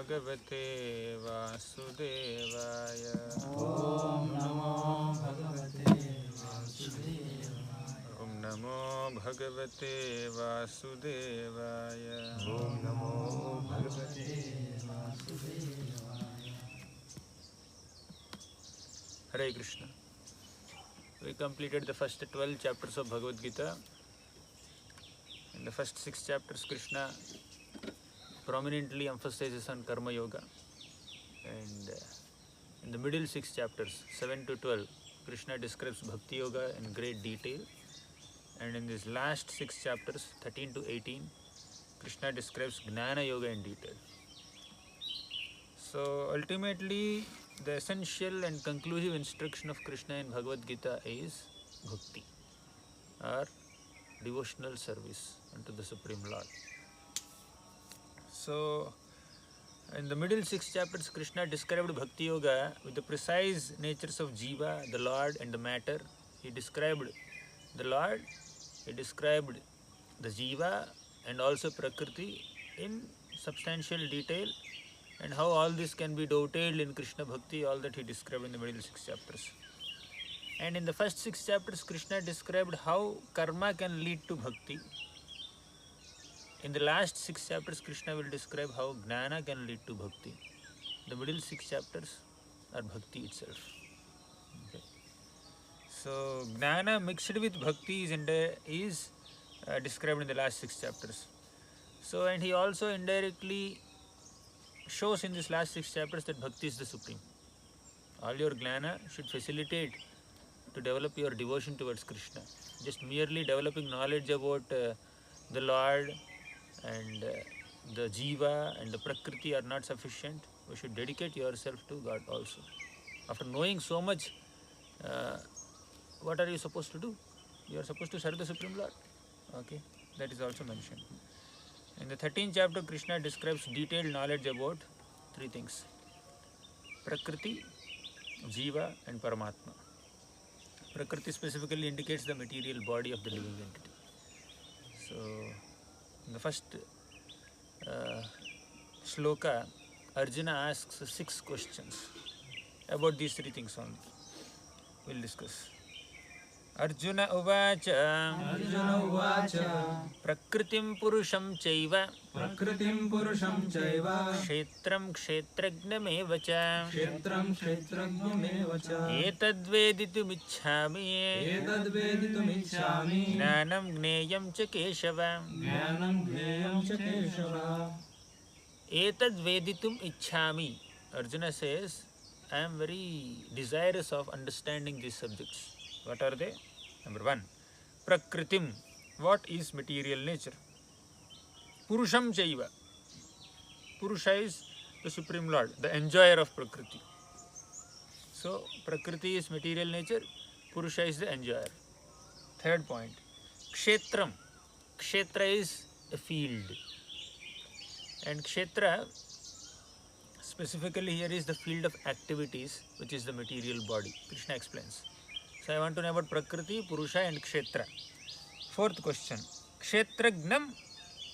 Bhagavate Vasudevaya. Om Namo Bhagavate Vasudevaya. Om Namo Bhagavate Vasudevaya. Om Namo Bhagavate Vasudevaya. Hare Krishna. We completed the first 12 chapters of Bhagavad Gita. In the first 6 chapters, Krishna prominently emphasizes on Karma Yoga. And in the middle 6 chapters, 7 to 12, Krishna describes Bhakti Yoga in great detail. And in these last 6 chapters, 13 to 18, Krishna describes Jnana Yoga in detail. So ultimately, the essential and conclusive instruction of Krishna in Bhagavad Gita is Bhakti, or devotional service unto the Supreme Lord. So, in the middle 6 chapters, Krishna described Bhakti Yoga with the precise natures of Jiva, the Lord, and the matter. He described the Lord, he described the Jiva, and also Prakriti in substantial detail, and how all this can be dovetailed in Krishna Bhakti, all that he described in the middle 6 chapters. And in the first 6 chapters, Krishna described how karma can lead to Bhakti. In the last 6 chapters, Krishna will describe how Jnana can lead to Bhakti. The middle 6 chapters are Bhakti itself. Okay. So, Jnana mixed with Bhakti is described in the last 6 chapters. So, and he also indirectly shows in this last 6 chapters that Bhakti is the supreme. All your Jnana should facilitate to develop your devotion towards Krishna. Just merely developing knowledge about the Lord and the Jiva and the Prakriti are not sufficient. You should dedicate yourself to God also. After knowing so much, what are you supposed to do? You are supposed to serve the Supreme Lord. Okay, that is also mentioned. In the 13th chapter, Krishna describes detailed knowledge about 3 things: Prakriti, Jiva, and Paramatma. Prakriti specifically indicates the material body of the living entity. So, in the first shloka, Arjuna asks 6 questions about these 3 things only. We will discuss. Arjuna uvacha Prakritim purusham chaiva Kshetram kshetragnam Etadveditum ichhami Jnanam gneyam cha keshava Etadveditum ichhami. Arjuna says, I am very desirous of understanding these subjects. What are they? Number 1, Prakritim. What is material nature? Purusham chaiva. Purusha is the Supreme Lord, the enjoyer of Prakriti. So, Prakriti is material nature, Purusha is the enjoyer. 3rd point, Kshetram. Kshetra is a field. And Kshetra, specifically here, is the field of activities, which is the material body. Krishna explains. So, I want to know about Prakriti, Purusha, and Kshetra. 4th question, Kshetragnam.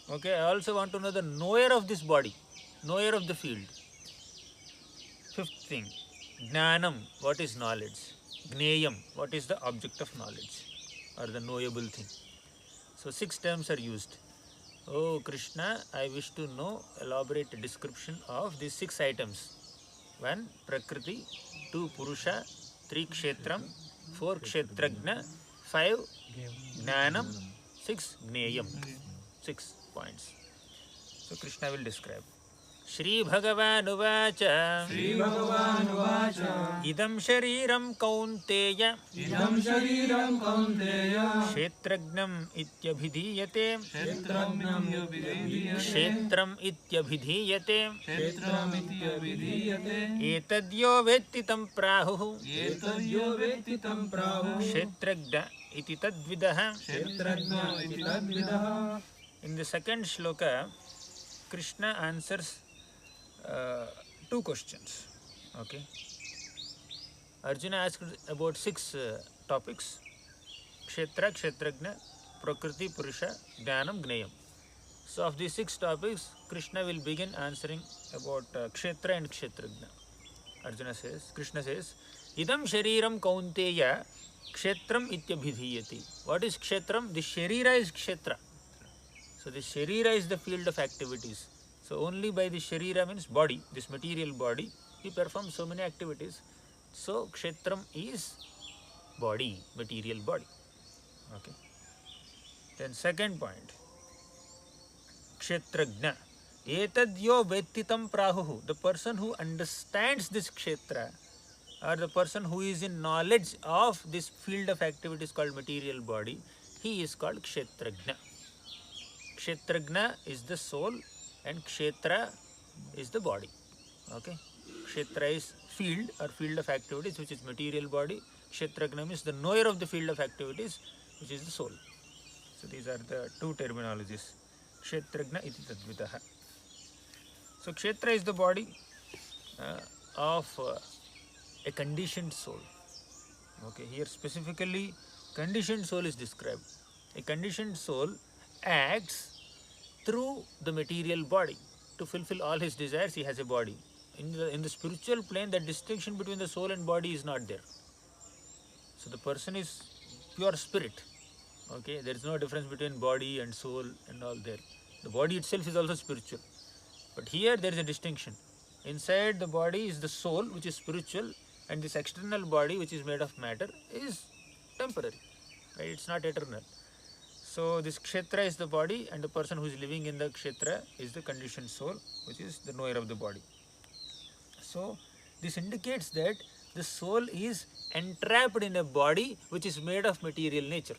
Okay, I also want to know the knower of this body, knower of the field. 5th thing, Jnanam. What is knowledge? Gneyam. What is the object of knowledge or the knowable thing? So, 6 terms are used. Oh Krishna, I wish to know elaborate description of these 6 items. 1, Prakriti. 2, Purusha. 3, Kshetram. 4, Kshetragna. 5, Jnanam. 6, Gneyam. 6 points. So Krishna will describe. Shri Bhagavan Uvacha Idam Shariram Kaunteya Kshetragnam Ityabhidhiyate Kshetram Ityabhidhiyate Etadyo Vettitam Prahu Kshetragna Iti Tadvidaha. In the 2nd shloka, Krishna answers 2 questions. Okay. Arjuna asked about 6 topics: Kshetra, Kshetragna, Prakriti, Purusha, Jnanam, Gneyam. So, of these 6 topics, Krishna will begin answering about Kshetra and Kshetragna. Arjuna says, Krishna says, Idam Shariram Kaunteya Kshetram Ityabhidhiyati. What is Kshetram? The Sharira is Kshetra. So the Sharira is the field of activities. So only by the Sharira means body, this material body, he performs so many activities. So Kshetram is body, material body. Okay. Then second point, Kshetragna. Etadyo vettitam prahuhu. The person who understands this Kshetra, or the person who is in knowledge of this field of activities called material body, he is called Kshetragna. Kshetragna is the soul and Kshetra is the body. Okay. Kshetra is field or field of activities, which is material body. Kshetragna means the knower of the field of activities, which is the soul. So these are the two terminologies. Kshetragna iti tadvitaha. So Kshetra is the body of a conditioned soul. Okay, here specifically conditioned soul is described. A conditioned soul acts through the material body. To fulfill all his desires, he has a body. In the spiritual plane, the distinction between the soul and body is not there. So the person is pure spirit. Okay, there is no difference between body and soul and all there. The body itself is also spiritual. But here there is a distinction. Inside the body is the soul, which is spiritual, and this external body, which is made of matter, is temporary. Right? It's not eternal. So this Kshetra is the body, and the person who is living in the Kshetra is the conditioned soul, which is the knower of the body. So this indicates that the soul is entrapped in a body which is made of material nature.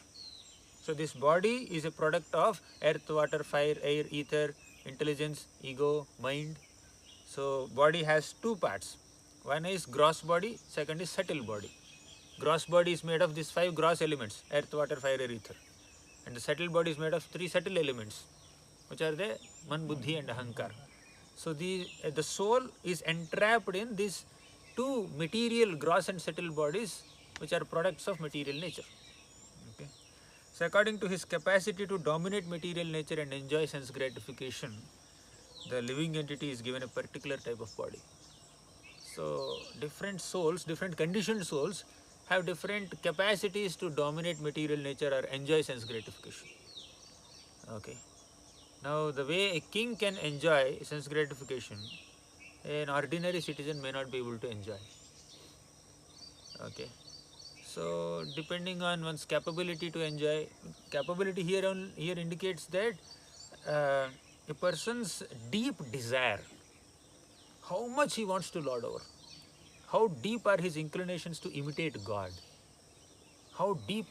So this body is a product of earth, water, fire, air, ether, intelligence, ego, mind. So body has two parts. One is gross body, second is subtle body. Gross body is made of these 5 gross elements, earth, water, fire, air, ether. And the subtle body is made of 3 subtle elements, which are the man, buddhi and ahankar. So the soul is entrapped in these 2 material gross and subtle bodies, which are products of material nature. Okay. So according to his capacity to dominate material nature and enjoy sense gratification, the living entity is given a particular type of body. So different souls, different conditioned souls have different capacities to dominate material nature or enjoy sense gratification. Okay. Now the way a king can enjoy sense gratification, an ordinary citizen may not be able to enjoy. Okay. So depending on one's capability to enjoy, capability here indicates that a person's deep desire, how much he wants to lord over, how deep are his inclinations to imitate God, how deep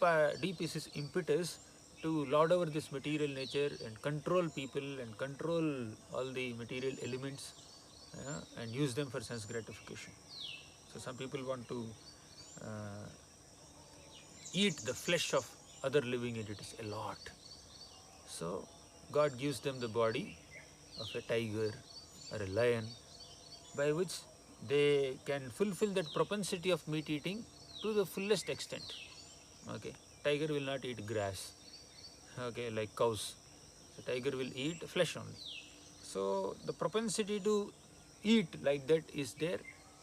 is his impetus to lord over this material nature and control people and control all the material elements and use them for sense gratification. So some people want to eat the flesh of other living entities a lot. So God gives them the body of a tiger or a lion, by which they can fulfill that propensity of meat eating to the fullest extent. Okay, tiger will not eat grass, okay, like cows. The tiger will eat flesh only. So the propensity to eat like that is there.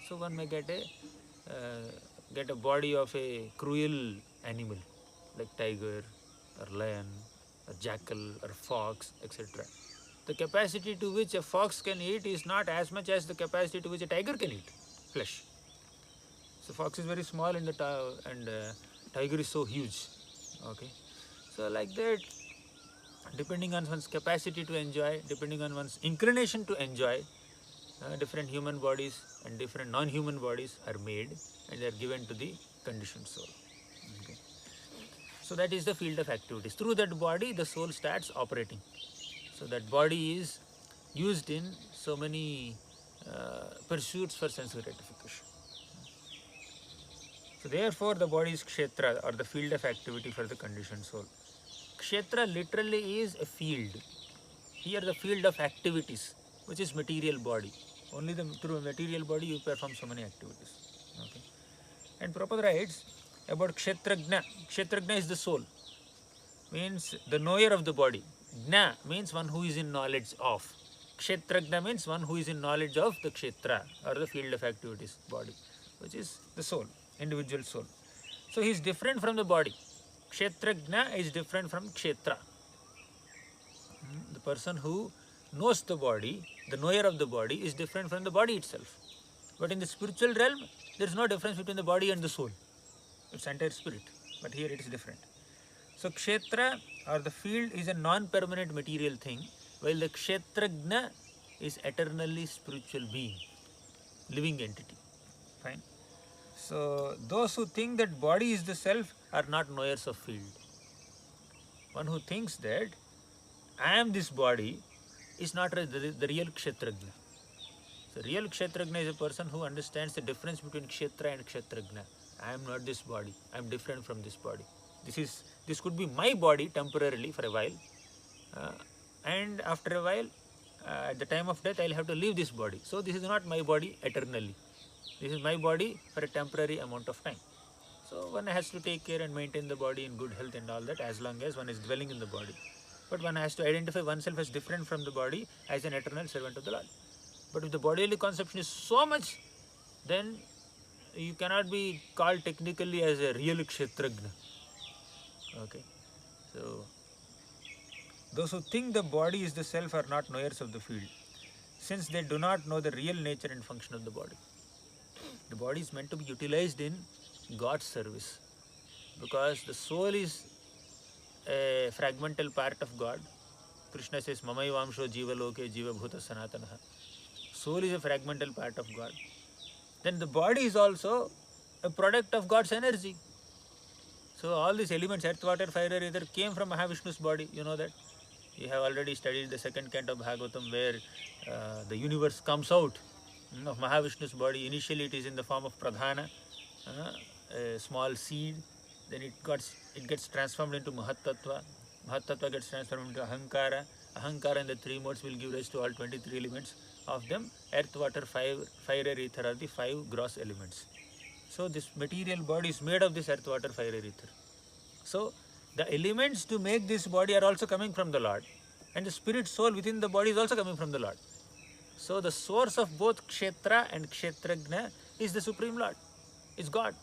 So one may get a body of a cruel animal like tiger or lion or jackal or fox, etc. The capacity to which a fox can eat is not as much as the capacity to which a tiger can eat flesh. So fox is very small and tiger is so huge. Okay, so like that, depending on one's capacity to enjoy, depending on one's inclination to enjoy, different human bodies and different non-human bodies are made and they are given to the conditioned soul. Okay. So that is the field of activities. Through that body, the soul starts operating. So that body is used in so many pursuits for sense gratification. So therefore, the body is kshetra, or the field of activity for the conditioned soul. Kshetra literally is a field. Here the field of activities, which is material body. Only through material body you perform so many activities. Okay. And Prabhupada writes about kshetragna. Kshetragna is the soul, means the knower of the body. Gna means one who is in knowledge of. Kshetrajna means one who is in knowledge of the kshetra or the field of activities, body, which is the soul, individual soul. So he is different from the body. Kshetrajna is different from kshetra. The person who knows the body, the knower of the body, is different from the body itself. But in the spiritual realm, there is no difference between the body and the soul. It's entire spirit. But here it is different. So kshetra or the field is a non-permanent material thing, while the kshetrajna is eternally spiritual being, living entity. Fine. So those who think that body is the self are not knowers of field. One who thinks that I am this body is not the real kshetrajna. The real kshetrajna is a person who understands the difference between kshetra and kshetrajna. I am not this body. I am different from this body. This could be my body temporarily for a while, and after a while, at the time of death, I will have to leave this body. So this is not my body eternally. This is my body for a temporary amount of time. So one has to take care and maintain the body in good health and all that as long as one is dwelling in the body. But one has to identify oneself as different from the body, as an eternal servant of the Lord. But if the bodily conception is so much, then you cannot be called technically as a real kshetrajna. Okay. So those who think the body is the self are not knowers of the field, since they do not know the real nature and function of the body. The body is meant to be utilized in God's service, because the soul is a fragmental part of God. Krishna says, Mamaivamsho jiva loke jiva bhuta sanatanaha. Soul is a fragmental part of God. Then the body is also a product of God's energy. So all these elements, earth, water, fire, ether, came from Mahavishnu's body. You know that. You have already studied the second canto of Bhagavatam, where the universe comes out of Mahavishnu's body. Initially it is in the form of pradhana, a small seed. Then it gets transformed into Mahattattva. Mahattattva gets transformed into Ahankara. Ahankara and the three modes will give rise to all 23 elements. Of them, earth, water, fire, ether are the 5 gross elements. So this material body is made of this earth, water, fire, ether. So the elements to make this body are also coming from the Lord. And the spirit soul within the body is also coming from the Lord. So the source of both kshetra and kshetrajna is the Supreme Lord. Is God.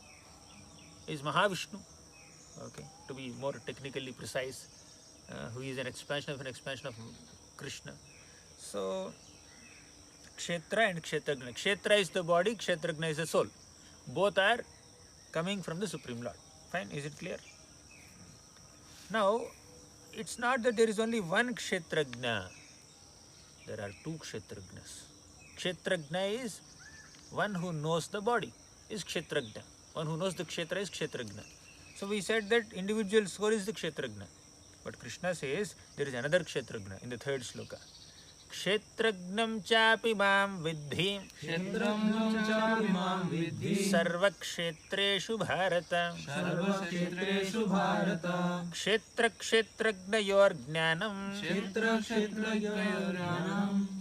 Is Mahavishnu. Okay, to be more technically precise, who is an expansion of Krishna. So kshetra and kshetrajna. Kshetra is the body, kshetrajna is the soul. Both are coming from the Supreme Lord. Fine, is it clear? Now, it's not that there is only one kshetrajna. There are 2 kshetrajnas. Kshetrajna is one who knows the body, is kshetrajna. One who knows the kshetra is kshetrajna. So we said that individual soul is the kshetrajna. But Krishna says there is another kshetrajna in the 3rd sloka. Kshetragnam chapi mam vidhi sarva kshetreshu bharata kshetra kshetragnayor jnanam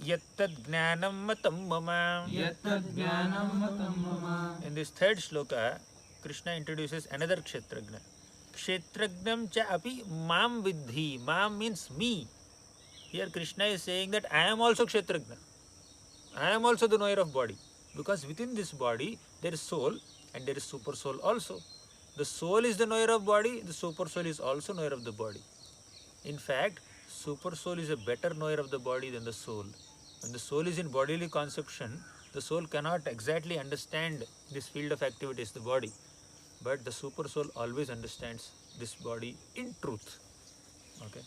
yattad jnanam matam mama. In this 3rd sloka, Krishna introduces another kshetrajna. Kshetragnam cha api mam vidhi. Mam means me. Here Krishna is saying that I am also kshetrajna. I am also the knower of body. Because within this body there is soul and there is super soul also. The soul is the knower of body, the super soul is also knower of the body. In fact, super soul is a better knower of the body than the soul. When the soul is in bodily conception, the soul cannot exactly understand this field of activities, the body. But the super soul always understands this body in truth. Okay.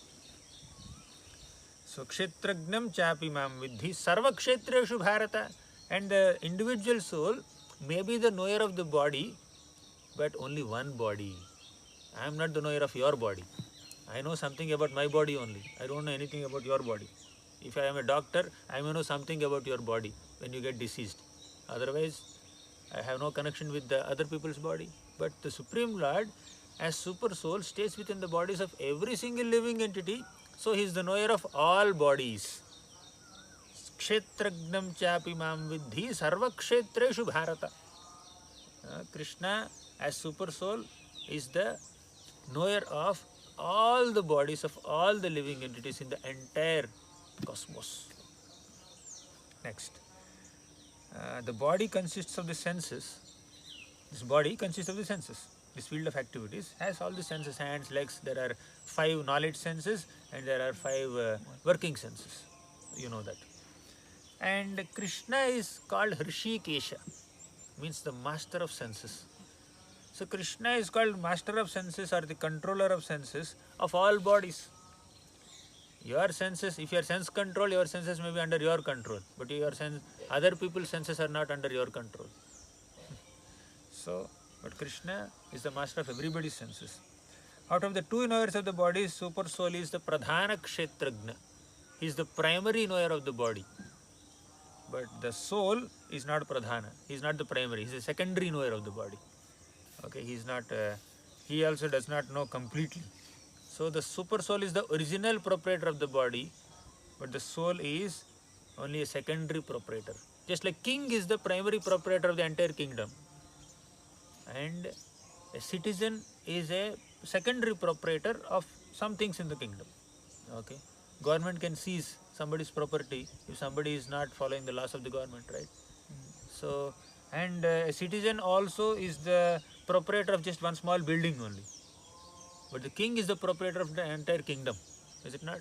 So, kshetragnam chapi mam vidhi sarva kshetreshu bharata. And the individual soul may be the knower of the body, but only one body. I am not the knower of your body. I know something about my body only. I don't know anything about your body. If I am a doctor, I may know something about your body when you get diseased. Otherwise, I have no connection with the other people's body. But the Supreme Lord, as super soul, stays within the bodies of every single living entity. So he is the knower of all bodies. Kshetragnam chapi mam vidhi sarva kshetreshu bharata. Krishna, as super soul, is the knower of all the bodies of all the living entities in the entire cosmos. Next, the body consists of the senses. This body consists of the senses. This field of activities has all the senses, hands, legs. There are 5 knowledge senses and there are 5 working senses. You know that. And Krishna is called Hrishikesha, means the master of senses. So Krishna is called master of senses or the controller of senses of all bodies. Your senses, if you are sense control, your senses may be under your control, but other people's senses are not under your control. So, but Krishna is the master of everybody's senses. Out of the 2 knowers of the body, Super Soul is the Pradhana Kshetrajna. He is the primary knower of the body. But the soul is not Pradhana. He is not the primary. He is the secondary knower of the body. Okay, he is not. He also does not know completely. So the Super Soul is the original proprietor of the body, but the soul is only a secondary proprietor. Just like king is the primary proprietor of the entire kingdom, and a citizen is a secondary proprietor of some things in the kingdom. Okay, government can seize somebody's property if somebody is not following the laws of the government, right? So, and a citizen also is the proprietor of just one small building only. But the king is the proprietor of the entire kingdom, is it not?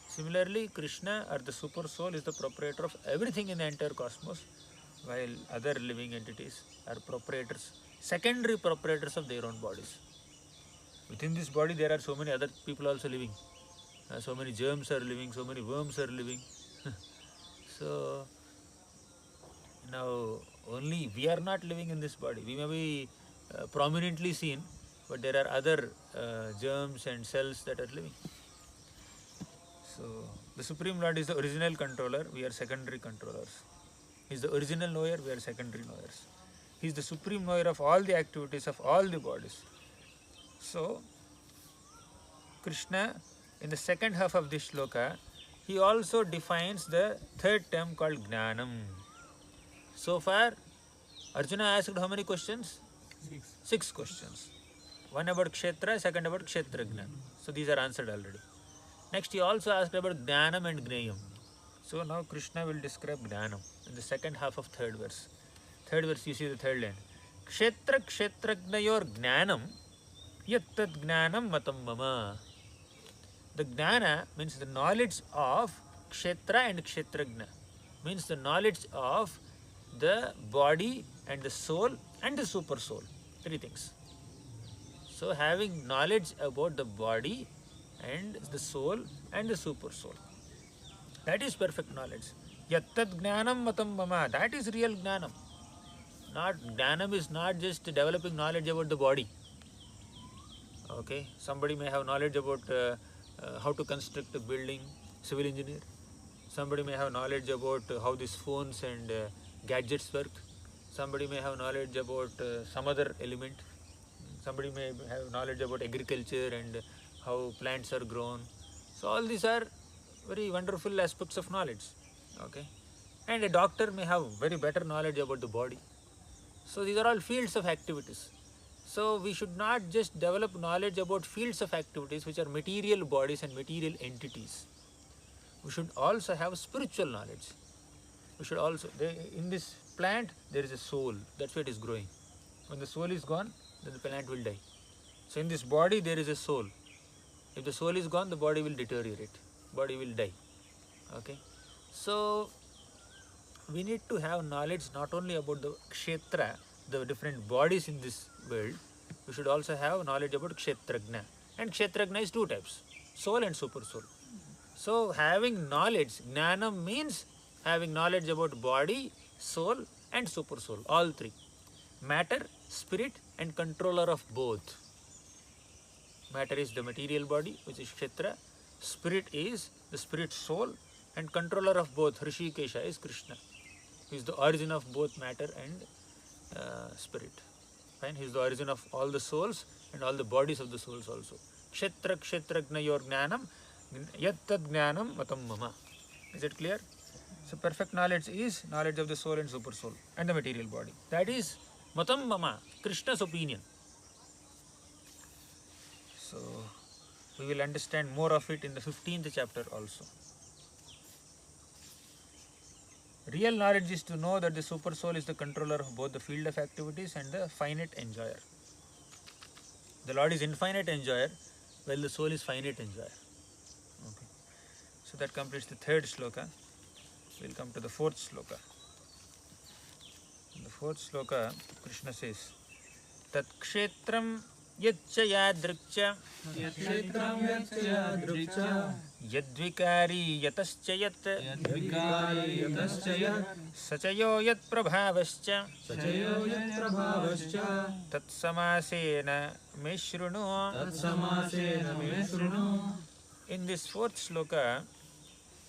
Similarly, Krishna or the Super Soul is the proprietor of everything in the entire cosmos, while other living entities are proprietors, secondary proprietors of their own bodies. Within this body, there are so many other people also living. So many germs are living, so many worms are living. So, now only we are not living in this body. We may be prominently seen, but there are other germs and cells that are living. So, the Supreme Lord is the original controller, we are secondary controllers. He is the original knower, we are secondary knowers. He is the supreme knower of all the activities of all the bodies. So, Krishna, in the second half of this shloka, he also defines the third term called Jnanam. So far, Arjuna asked how many questions? 6 questions. One about Kshetra, second about Kshetrajna. So these are answered already. Next, he also asked about Jnanam and Gneyam. So now Krishna will describe Jnanam in the second half of third verse. Third verse, you see the third line. Kshetra Kshetrajnayor Jnanam Yattad Jnanam Matam Mama. The Jnana means the knowledge of Kshetra and Kshetrajna. Means the knowledge of the body and the soul and the super soul. 3 things. So having knowledge about the body and the soul and the super soul. That is perfect knowledge. Yattad Jnanam Matam Mama. That is real Jnanam. Jnanam is not just developing knowledge about the body. Okay, somebody may have knowledge about how to construct a building, civil engineer. Somebody may have knowledge about how these phones and gadgets work. Somebody may have knowledge about some other element. Somebody may have knowledge about agriculture and how plants are grown. So all these are very wonderful aspects of knowledge. Okay, and a doctor may have very better knowledge about the body. So these are all fields of activities. So we should not just develop knowledge about fields of activities which are material bodies and material entities. We should also have spiritual knowledge. We should also, in this plant there is a soul, that's why it is growing. When the soul is gone, then the plant will die. So in this body there is a soul. If the soul is gone, the body will deteriorate, body will die. Okay, so we need to have knowledge not only about the kshetra, the different bodies in this world, we should also have knowledge about kshetrajna. And kshetrajna is 2 types, soul and super soul. So having knowledge, jnanam means having knowledge about body, soul and super soul, all 3. Matter, spirit and controller of both. Matter is the material body, which is kshetra. Spirit is the spirit soul, and controller of both, Hrishikesha, is Krishna. He is the origin of both matter and spirit. Fine, he is the origin of all the souls and all the bodies of the souls also. Kshetra Kshetrajnayor Jnanam Yattad Jnanam Matam Mama. Is it clear? So perfect knowledge is knowledge of the soul and super soul and the material body. That is Matam Mama, Krishna's opinion. So we will understand more of it in the 15th chapter also. Real knowledge is to know that the super soul is the controller of both the field of activities and the finite enjoyer. The Lord is infinite enjoyer, while the soul is finite enjoyer. Okay. So that completes the third shloka. We will come to the fourth shloka. In the fourth shloka, Krishna says, Tat kshetram yaccha yadrikcha Kshetram yaccha yadrikcha yadvikari yatascha yat yadvikari yatascha yat sachayo yat prabhavascha sachayo yat prabhavascha tat samasena me shrunu. tat samasena me shrunu. In this fourth shloka,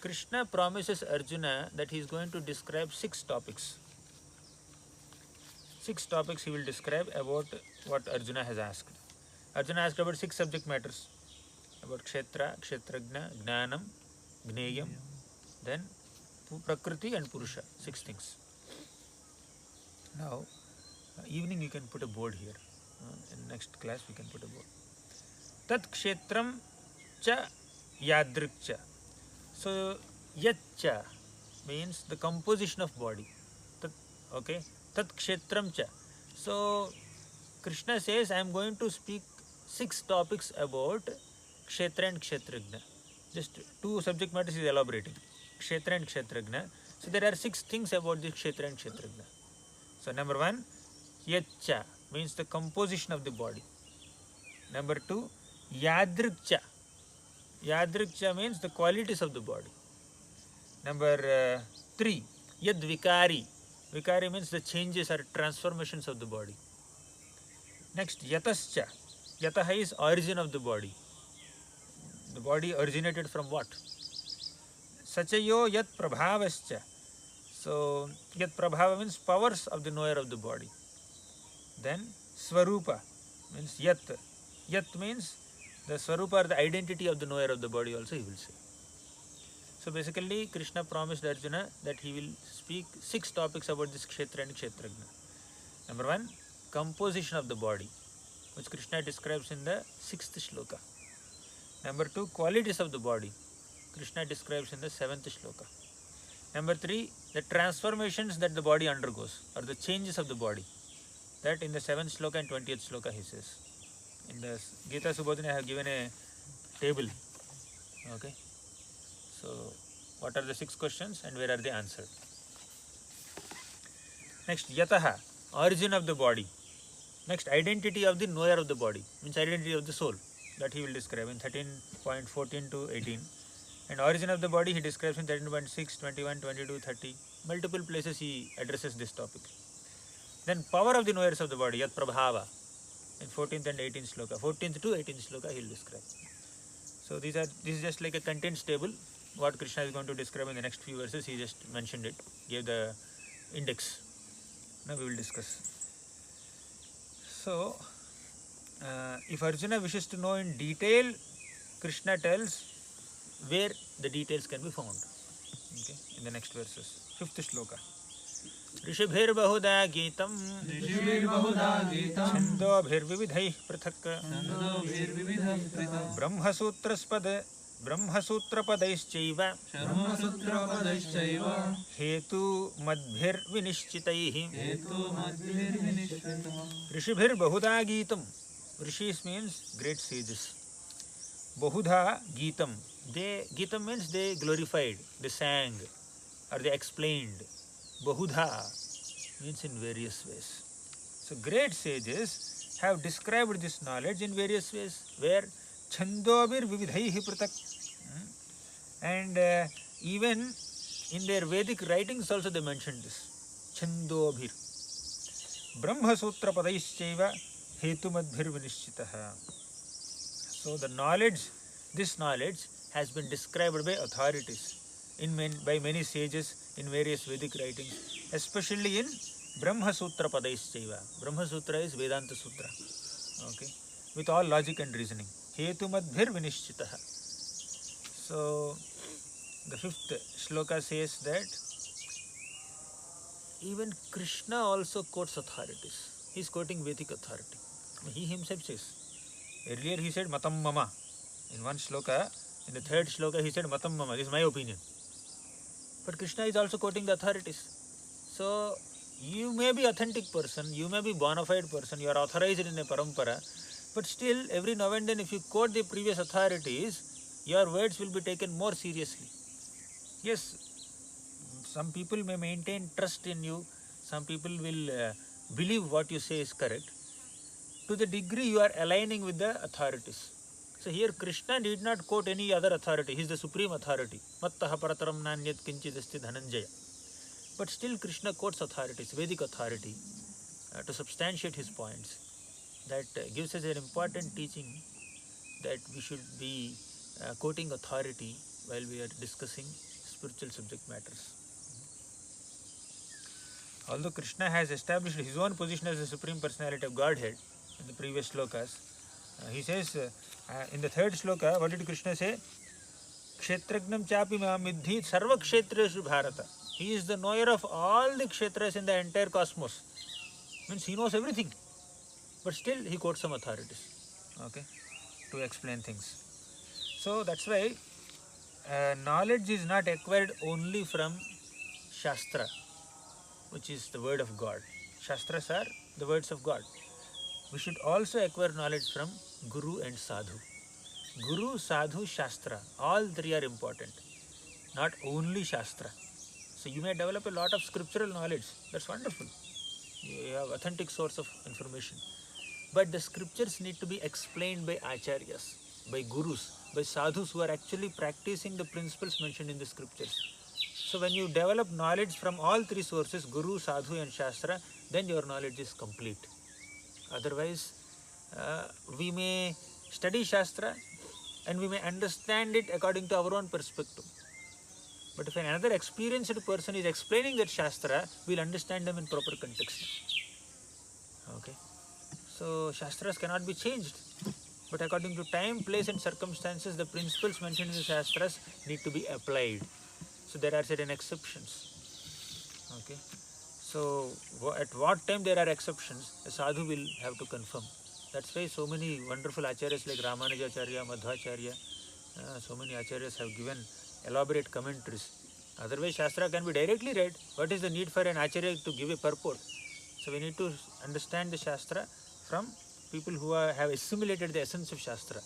Krishna promises Arjuna that he is going to describe 6 topics. 6 topics he will describe about what Arjuna has asked. Arjuna asked about 6 subject matters, about Kshetra, Kshetrajna, Jnanam, Gneyam, then Prakriti and Purusha, 6 things. Now, evening you can put a board here. In next class we can put a board. Tat Kshetram cha Yadrik cha. So, Yatcha means the composition of body. Tat, okay. Tat Kshetram cha. So, Krishna says, I am going to speak 6 topics about Kshetra and Kshetrajna. Just 2 subject matters is elaborating. Kshetra and Kshetrajna. So, there are 6 things about the Kshetra and Kshetrajna. So, number 1, Yatcha means the composition of the body. Number 2, Yadrikcha. Yadrikcha means the qualities of the body. Number 3, Yadvikari. Vikari means the changes or transformations of the body. Next, Yatascha. Yataha is origin of the body. The body originated from what? Sachayo yat prabhavascha. So, yat prabhava means powers of the knower of the body. Then, Swarupa means yat. Yat means the Swarupa or the identity of the knower of the body also he will say. So basically Krishna promised Arjuna that he will speak 6 topics about this Kshetra and Kshetrajna. Number 1, composition of the body, which Krishna describes in the 6th shloka. Number 2, qualities of the body, Krishna describes in the 7th shloka. Number 3, the transformations that the body undergoes or the changes of the body, that in the 7th shloka and 20th shloka he says. In the Gita SUBODHINI I have given a table. Okay. So, what are the 6 questions and where are they answered? Next, Yataha, origin of the body. Next, identity of the knower of the body, means identity of the soul, that he will describe in 13.14 to 18. And origin of the body he describes in 13.6, 21, 22, 30. Multiple places he addresses this topic. Then, power of the knowers of the body, Yat Prabhava, in 14th and 18th shloka. 14th to 18th shloka he will describe. So, this is just like a contents table. What Krishna is going to describe in the next few verses, he just mentioned it, gave the index. Now we will discuss. So, if Arjuna wishes to know in detail, Krishna tells where the details can be found. Okay, in the next verses. 5th shloka. ऋषिभिर् बहुधा गीतं छन्दोभिर्विविधैः पृथक् ब्रह्मसूत्रपदैश्चैव हेतुमद्भिर्विनिश्चितैः ऋषिभिर् बहुधा गीतं. Rishis means great sages. Bahudha Gitam. Gitam means they glorified, they sang, or they explained. Bahudha means in various ways. So great sages have described this knowledge in various ways, where Chandobir Vividhaihi Pratak. And even in their Vedic writings also they mentioned this. Chandobhir. Brahma Sutra Padaishchaiva Hetumadbhir Vinishchitaha. So the knowledge, this knowledge has been described by authorities, by many sages in various Vedic writings, especially in Brahma Sutra Padaishchaiva. Brahma Sutra is Vedanta Sutra, okay, with all logic and reasoning. Hetumadbhir Vinishchitaha. So the 5th shloka says that even Krishna also quotes authorities. He is quoting Vedic authority. He himself says. Earlier he said Matam Mama. In one shloka, in the 3rd shloka he said Matam Mama. This is my opinion. But Krishna is also quoting the authorities. So you may be authentic person, you may be bona fide person, you are authorized in a parampara, but still every now and then if you quote the previous authorities, your words will be taken more seriously. Yes, some people may maintain trust in you, some people will believe what you say is correct, to the degree you are aligning with the authorities. So here Krishna did not quote any other authority, he is the supreme authority. Mattaha parataram nanyat kinchidasti dhananjaya. But still Krishna quotes authorities, Vedic authority, to substantiate his points. That gives us an important teaching that we should be quoting authority while we are discussing spiritual subject matters. Although Krishna has established his own position as the Supreme Personality of Godhead in the previous slokas, he says in the third sloka, what did Krishna say? Kshetragnam chapi mam vidhi sarva kshetreshu bharata. He is the knower of all the kshetras in the entire cosmos. Means he knows everything. But still he quotes some authorities, okay, to explain things. So that's why knowledge is not acquired only from Shastra, which is the word of God. Shastras are the words of God. We should also acquire knowledge from Guru and Sadhu. Guru, Sadhu, Shastra, all three are important, not only Shastra. So you may develop a lot of scriptural knowledge, that's wonderful. You have authentic source of information. But the scriptures need to be explained by acharyas, by gurus, by sadhus who are actually practicing the principles mentioned in the scriptures. So when you develop knowledge from all three sources, Guru, Sadhu and Shastra, then your knowledge is complete. Otherwise, we may study Shastra and we may understand it according to our own perspective. But if another experienced person is explaining that Shastra, we'll understand them in proper context. Okay. So Shastras cannot be changed. But according to time, place and circumstances, the principles mentioned in the Shastras need to be applied. So there are certain exceptions. Okay. So at what time there are exceptions, a sadhu will have to confirm. That's why so many wonderful acharyas like Ramanujacharya, Madhvacharya, so many acharyas have given elaborate commentaries. Otherwise Shastra can be directly read. What is the need for an acharya to give a purport? So we need to understand the Shastra from people who have assimilated the essence of Shastra.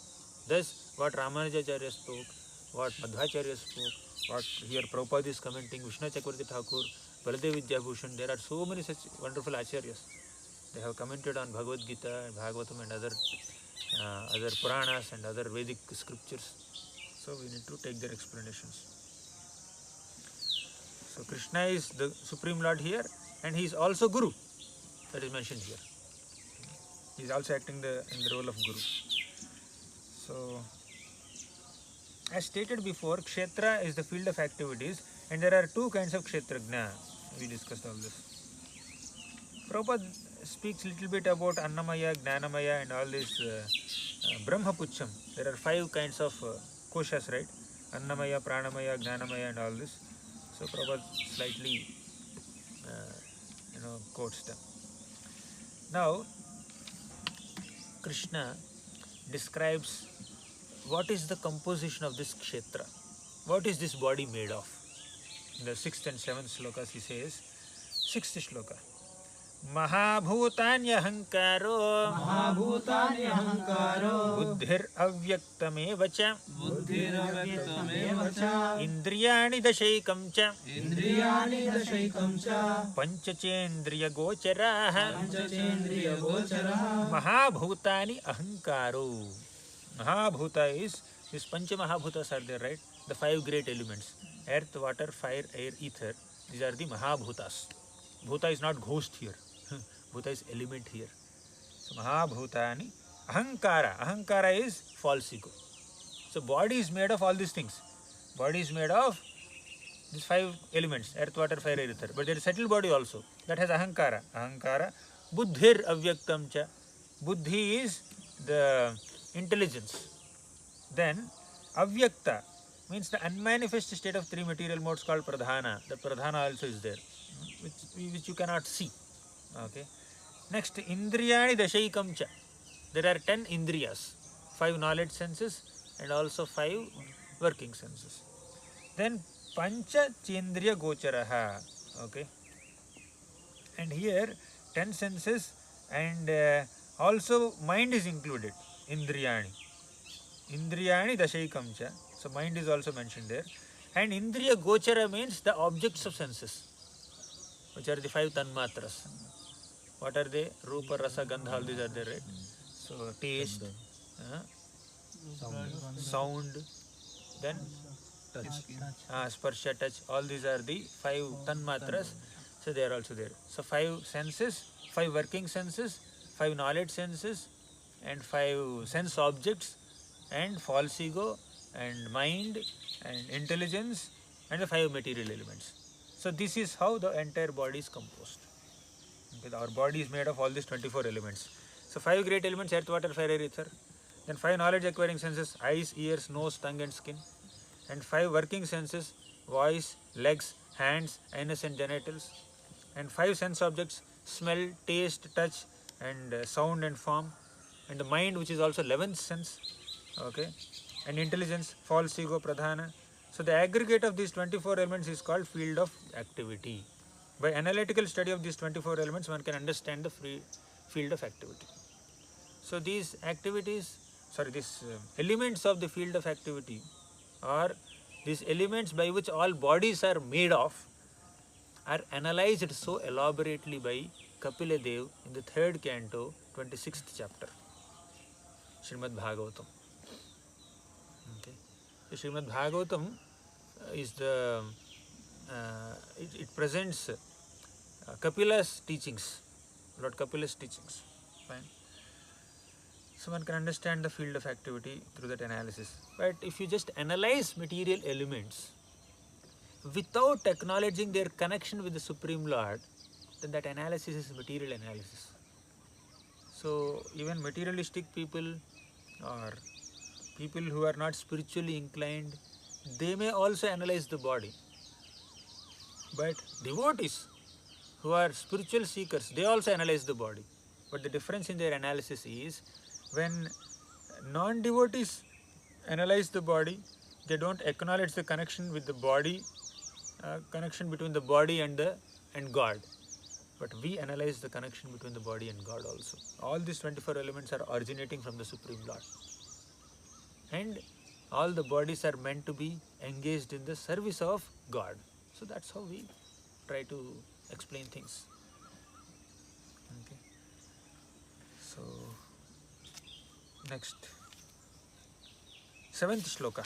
Thus, what Ramanujacharya spoke, what Madhvacharya spoke, what here Prabhupada is commenting, Vishnu Cakravarti Thakur, Baladeva Vidyabhushan, there are so many such wonderful acharyas. They have commented on Bhagavad Gita, Bhagavatam and other Puranas and other Vedic scriptures. So we need to take their explanations. So Krishna is the Supreme Lord here and he is also Guru. That is mentioned here. He is also acting in the role of Guru. So, as stated before, Kshetra is the field of activities and there are two kinds of Kshetrajna. We discussed all this. Prabhupada speaks a little bit about Annamaya, Jnanamaya and all this Brahmapucham. There are 5 kinds of koshas, right? Annamaya, Pranamaya, Jnanamaya and all this. So Prabhupada slightly quotes them. Now, Krishna describes what is the composition of this kshetra. What is this body made of? In the 6th and 7th slokas he says, 6th shloka, Mahabhutanyahangkaro Buddhir avyaktameva cha Indriyani dashaikam cha Panchachendriya gocharaha Mahabhutani ahankaro. Mahabhuta is, these Pancha Mahabhutas are there, right? The 5 great elements, earth, water, fire, air, ether. These are the Mahabhutas. Bhuta is not ghost here. Bhuta is element here. So Mahabhutani ahankara. Ahankara is false ego. So body is made of all these things. Body is made of these 5 elements, earth, water, fire, air, ether. But there is subtle body also. That has ahankara. Ahankara. Buddhir avyaktam cha. Buddhi is the intelligence. Then avyakta means the unmanifest state of 3 material modes called pradhana. The pradhana also is there, which you cannot see. Okay. Next, indriyani dashaikam cha. There are 10 indriyas, 5 knowledge senses and also 5 working senses. Then Pancha Chendriya Gocharaha. Okay. And here 10 senses and also mind is included. Indriyani. Indriyani Dashaikamcha. So mind is also mentioned there. And Indriya Gochara means the objects of senses, which are the 5 tanmatras. What are they? Rupa, Rasa, Gandha, all these are there, right? So taste, sound, then sparsha, touch, all these are the 5 tanmatras. So they are also there. So 5 senses, 5 working senses, 5 knowledge senses, and 5 sense objects, and false ego, and mind, and intelligence, and the 5 material elements. So this is how the entire body is composed. Okay, our body is made of all these 24 elements. So 5 great elements: earth, water, fire, air, ether. Then 5 knowledge acquiring senses: eyes, ears, nose, tongue and skin. And 5 working senses: voice, legs, hands, anus and genitals. And 5 sense objects: smell, taste, touch, and sound and form. And the mind, which is also 11th sense. Okay. And intelligence, false ego, pradhana. So the aggregate of these 24 elements is called field of activity. By analytical study of these 24 elements, one can understand the field of activity. So these elements of the field of activity are these elements by which all bodies are made of, are analyzed so elaborately by Kapila Dev in the 3rd canto, 26th chapter, Srimad Bhagavatam. Okay. The Srimad Bhagavatam is the it presents Kapila's teachings, Lord Kapila's teachings. Fine. So one can understand the field of activity through that analysis. But if you just analyze material elements without acknowledging their connection with the Supreme Lord, then that analysis is material analysis. So even materialistic people or people who are not spiritually inclined, they may also analyze the body. But devotees who are spiritual seekers, they also analyze the body. But the difference in their analysis is, when non-devotees analyze the body, they don't acknowledge the connection with the body, connection between the body and God. But we analyze the connection between the body and God also. All these 24 elements are originating from the Supreme Lord. And all the bodies are meant to be engaged in the service of God. So that's how we try to explain things. Okay. So next, 7th shloka.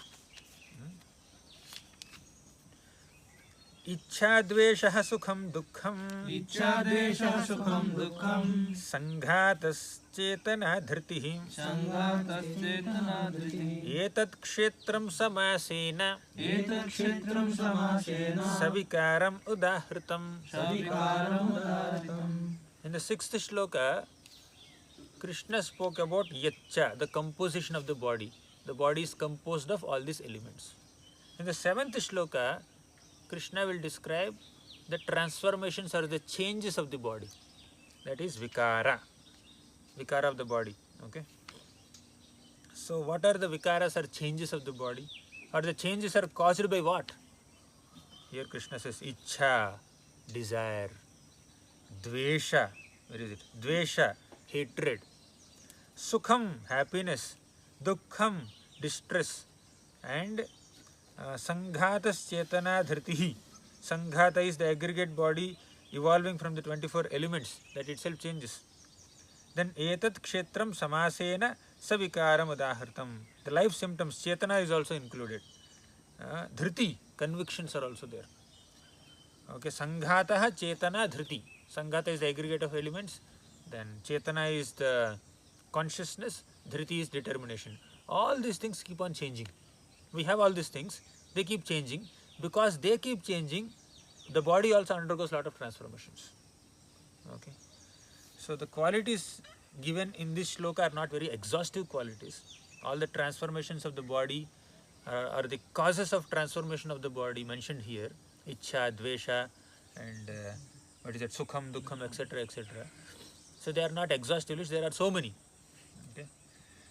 इच्छाद्वेषः सुखं दुःखं इच्छाद्वेषः सुखं दुःखं संघातश्चेतना धृतिः संघातश्चेतना धृतिः एतत् क्षेत्रं समासेन सविकारम् उदाहृतम्. In the 6th shloka, Krishna spoke about yacha, the composition of the body. The body is composed of all these elements. In the 7th shloka, Krishna will describe the transformations or the changes of the body. That is vikara of the body. Okay. So what are the vikaras or changes of the body? Or the changes are caused by what? Here Krishna says ichha, desire, dvesha, where is it? Dvesha, hatred, sukham, happiness, dukkham, distress, and Sanghatas Chetana Dhritihi. Sanghata is the aggregate body evolving from the 24 elements that itself changes. Then Etat Kshetram Samasena Savikaram Udahartam. The life symptoms, Chetana is also included. Dhriti, convictions are also there. Okay, Sanghataha Chetana Dhriti. Sanghata is the aggregate of elements. Then Chetana is the consciousness. Dhriti is determination. All these things keep on changing. We have all these things, they keep changing. Because they keep changing, the body also undergoes a lot of transformations. Okay. So the qualities given in this shloka are not very exhaustive qualities. All the transformations of the body are the causes of transformation of the body mentioned here. Ichha, dvesha, and sukham, dukkham, etc., etc. So they are not exhaustive lists, there are so many. Okay.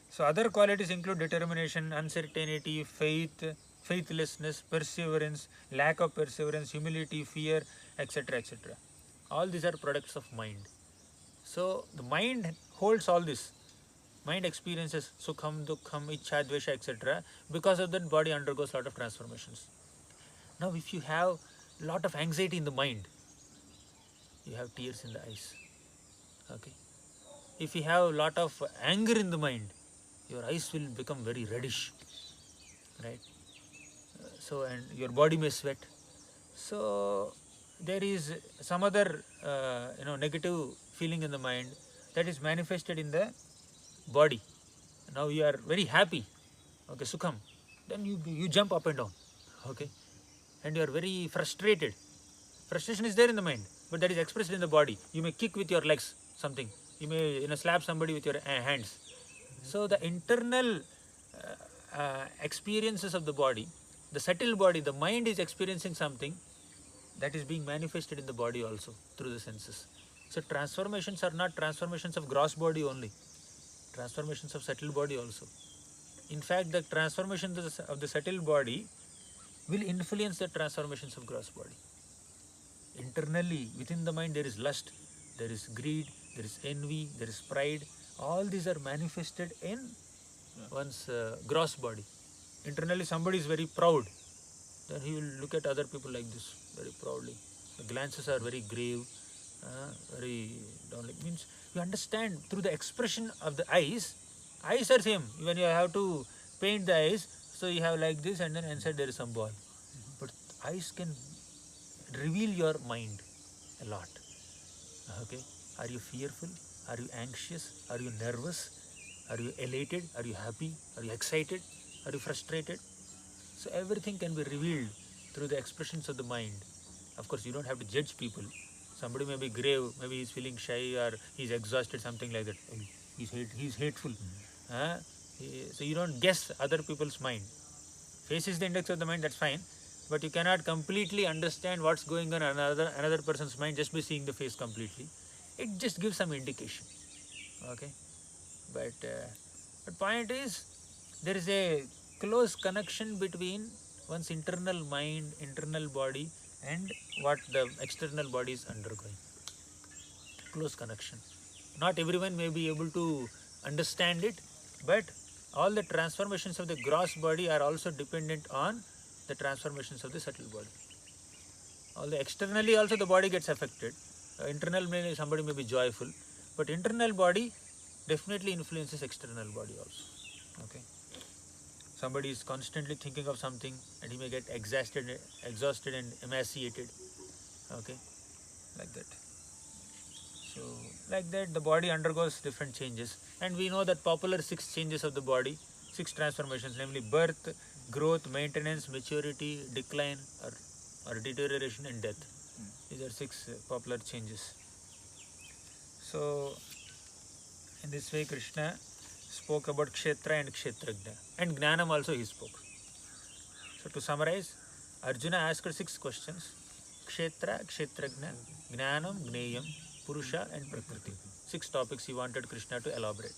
So other qualities include determination, uncertainty, faith, faithlessness, perseverance, lack of perseverance, humility, fear, etc. etc. All these are products of mind. So the mind holds all this. Mind experiences sukham, dukkham, ichha, dvesha, etc. Because of that, body undergoes a lot of transformations. Now, if you have a lot of anxiety in the mind, you have tears in the eyes. Okay. If you have a lot of anger in the mind, your eyes will become very reddish, right? So, and your body may sweat. So, there is some other negative feeling in the mind that is manifested in the body. Now you are very happy, okay, sukham, then you jump up and down, okay, and you are very frustrated. Frustration is there in the mind, but that is expressed in the body. You may kick with your legs something. You may slap somebody with your hands. So the internal experiences of the body, the subtle body, the mind is experiencing something that is being manifested in the body also through the senses. So transformations are not transformations of gross body only, transformations of subtle body also. In fact, the transformation of the subtle body will influence the transformations of gross body. Internally, within the mind, there is lust, there is greed, there is envy, there is pride. All these are manifested in one's gross body. Internally, somebody is very proud, then he will look at other people like this, very proudly. The glances are very grave, very down. Means you understand through the expression of the eyes. Eyes are same. When you have to paint the eyes, so you have like this, and then inside there is some ball. But eyes can reveal your mind a lot. Okay, are you fearful? Are you anxious? Are you nervous? Are you elated? Are you happy? Are you excited? Are you frustrated? So everything can be revealed through the expressions of the mind. Of course, you don't have to judge people. Somebody may be grave, maybe he's feeling shy or he's exhausted, something like that. He's hateful. So you don't guess other people's mind. Face is the index of the mind, that's fine. But you cannot completely understand what's going on in another person's mind just by seeing the face completely. It just gives some indication. Okay. But point is, there is a close connection between one's internal mind, internal body, and what the external body is undergoing. Close connection. Not everyone may be able to understand it, but all the transformations of the gross body are also dependent on the transformations of the subtle body. All the externally also the body gets affected. Internal somebody may be joyful, but internal body definitely influences external body also. Okay. Somebody is constantly thinking of something and he may get exhausted and emaciated. Okay, like that. So, like that, the body undergoes different changes, and we know that popular 6 changes of the body, 6 transformations, namely birth, growth, maintenance, maturity, decline, or deterioration, and death. These are 6 popular changes. So, in this way, Krishna spoke about Kshetra and Kshetrajna, and Jnanam also he spoke. So, to summarize, Arjuna asked 6 questions: Kshetra, Kshetrajna, Jnanam, Gneyam, Purusha, and Prakriti. 6 topics he wanted Krishna to elaborate.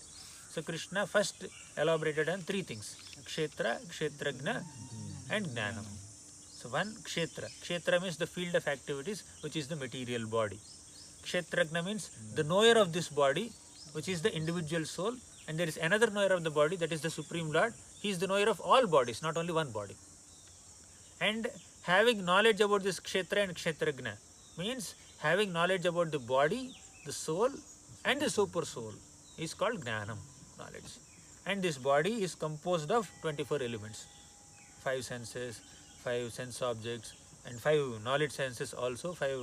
So, Krishna first elaborated on 3 things: Kshetra, Kshetrajna, and Jnanam. So, one, Kshetra. Kshetra means the field of activities, which is the material body. Kshetrajna means the knower of this body, which is the individual soul, and there is another knower of the body, that is the Supreme Lord. He is the knower of all bodies, not only one body. And having knowledge about this Kshetra and Kshetrajna means having knowledge about the body, the soul, and the super soul is called Jnanam, knowledge. And this body is composed of 24 elements, 5 senses, 5 sense objects, and 5 knowledge senses also, 5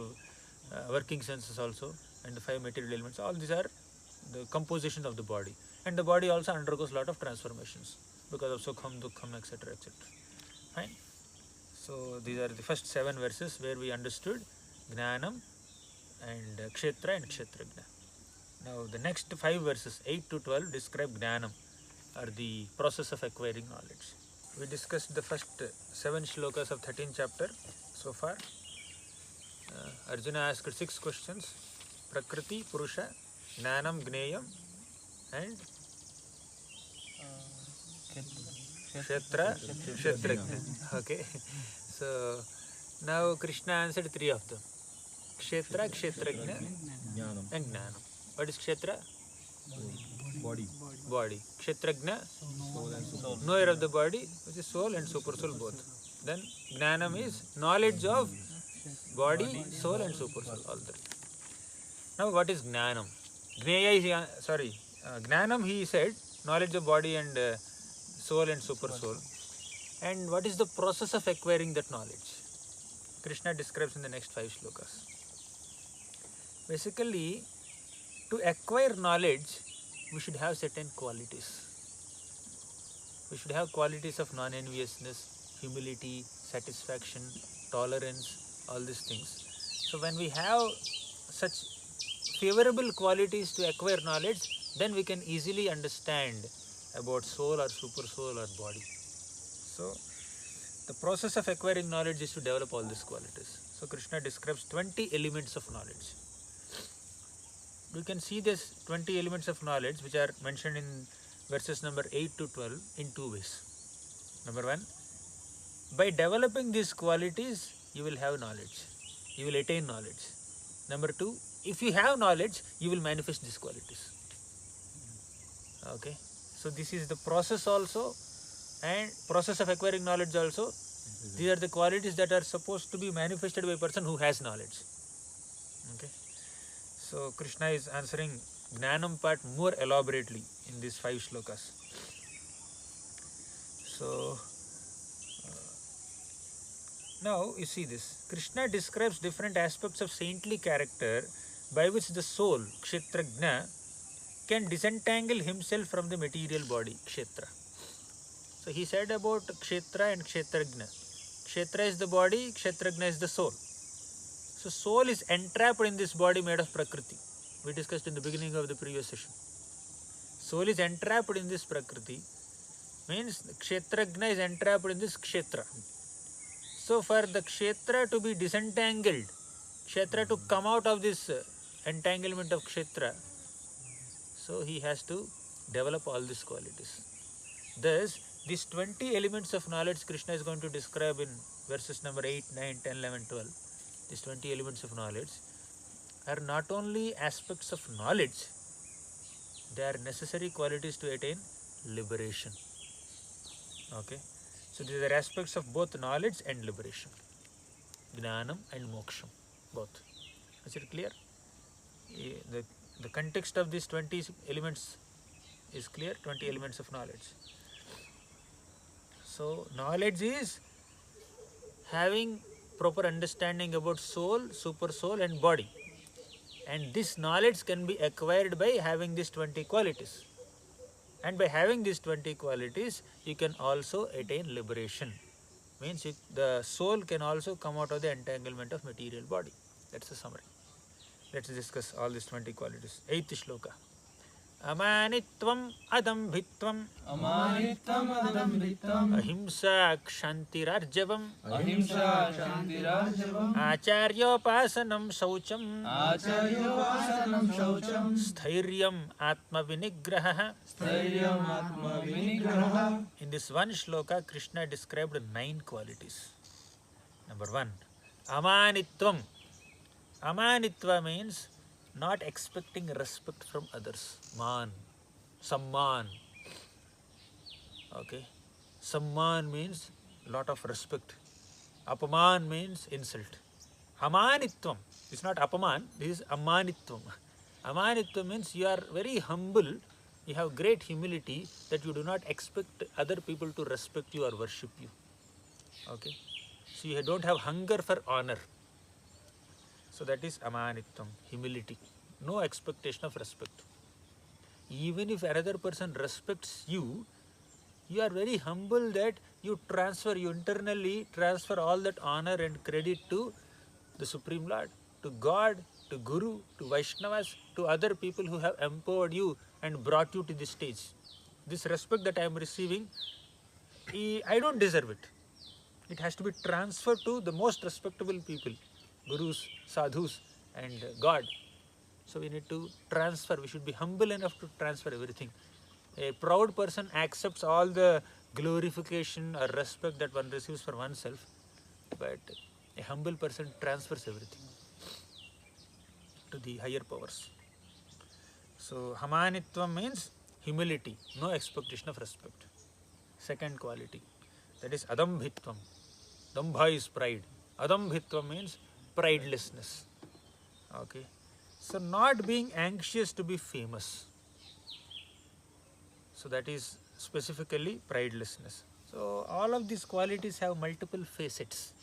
working senses also, and the 5 material elements. All these are the composition of the body. And the body also undergoes a lot of transformations because of sukham, dukkham, etc. etc. Fine. So these are the first 7 verses where we understood Jnanam and Kshetra and Kshetrajna. Now the next 5 verses, 8 to 12, describe Jnanam, or the process of acquiring knowledge. We discussed the first 7 shlokas of 13th chapter so far. Arjuna asked 6 questions: Prakriti, Purusha, Jnanam, Gneyam, and Kshetra, Kshetrajna. Okay. So now Krishna answered three of them. Kshetra, Kshetrajna, and Jnanam. What is Kshetra? Body. Body. Kshetrajna, Soul and soul. knower of the body, which is soul and super soul both. Then Jnanam is knowledge of body, soul and super soul, all three. Now what is Jnanam? Jnaya is, Jnanam he said, knowledge of body and soul and super soul. And what is the process of acquiring that knowledge? Krishna describes in the next 5 shlokas. Basically, to acquire knowledge, we should have certain qualities. We should have qualities of non-enviousness, humility, satisfaction, tolerance, all these things. So when we have such favorable qualities to acquire knowledge, then we can easily understand about soul or super soul or body. So the process of acquiring knowledge is to develop all these qualities. So Krishna describes 20 elements of knowledge. You can see this 20 elements of knowledge which are mentioned in verses number 8 to 12 in 2 ways. Number 1, by developing these qualities, you will have knowledge. You will attain knowledge. Number 2, if you have knowledge, you will manifest these qualities. Okay. So this is the process also, and process of acquiring knowledge also. These are the qualities that are supposed to be manifested by a person who has knowledge. Okay. So Krishna is answering Jnanam part more elaborately in these 5 shlokas. So now you see this. Krishna describes different aspects of saintly character by which the soul, Kshetrajna, can disentangle himself from the material body, Kshetra. So he said about Kshetra and Kshetrajna. Kshetra is the body, Kshetrajna is the soul. So soul is entrapped in this body made of Prakriti. We discussed in the beginning of the previous session. Soul is entrapped in this Prakriti, means Kshetrajna is entrapped in this Kshetra. So for the Kshetra to be disentangled, Kshetra to come out of this entanglement of Kshetra, so he has to develop all these qualities. Thus, these 20 elements of knowledge Krishna is going to describe in verses number 8, 9, 10, 11, 12. These 20 elements of knowledge are not only aspects of knowledge, they are necessary qualities to attain liberation. Okay. So these are aspects of both knowledge and liberation. Jnanam and moksham, both. Is it clear? The context of these 20 elements is clear, 20 elements of knowledge. So knowledge is having proper understanding about soul, super soul and body. And this knowledge can be acquired by having these 20 qualities. And by having these 20 qualities, you can also attain liberation. Means the soul can also come out of the entanglement of material body. That's the summary. Let's discuss all these 20 qualities. 8th shloka. Amanitvam adambhitvam ahimsa kshantirarjavam acharyopasanam shaucham sthiryam atma vinigraha. In this one shloka, Krishna described 9 qualities. Number 1, amanitvam. Amanitva means not expecting respect from others. Man, samman. Okay. Samman means lot of respect. Apaman means insult. Amanitvam. It's not apaman, this is amanitvam. Amanitvam means you are very humble, you have great humility that you do not expect other people to respect you or worship you. Okay. So you don't have hunger for honor. So that is amanitvam, humility. No expectation of respect. Even if another person respects you, you are very humble that you internally transfer all that honor and credit to the Supreme Lord, to God, to Guru, to Vaishnavas, to other people who have empowered you and brought you to this stage. This respect that I am receiving, I don't deserve it. It has to be transferred to the most respectable people, Gurus, Sadhus and God. So we need to transfer, we should be humble enough to transfer everything. A proud person accepts all the glorification or respect that one receives for oneself, but a humble person transfers everything to the higher powers. So, Hamanitvam means humility, no expectation of respect. Second quality, that is Adambhitvam. Dambha is pride. Adambhitvam means pridelessness. Okay. So, not being anxious to be famous. So, that is specifically pridelessness. So, all of these qualities have multiple facets,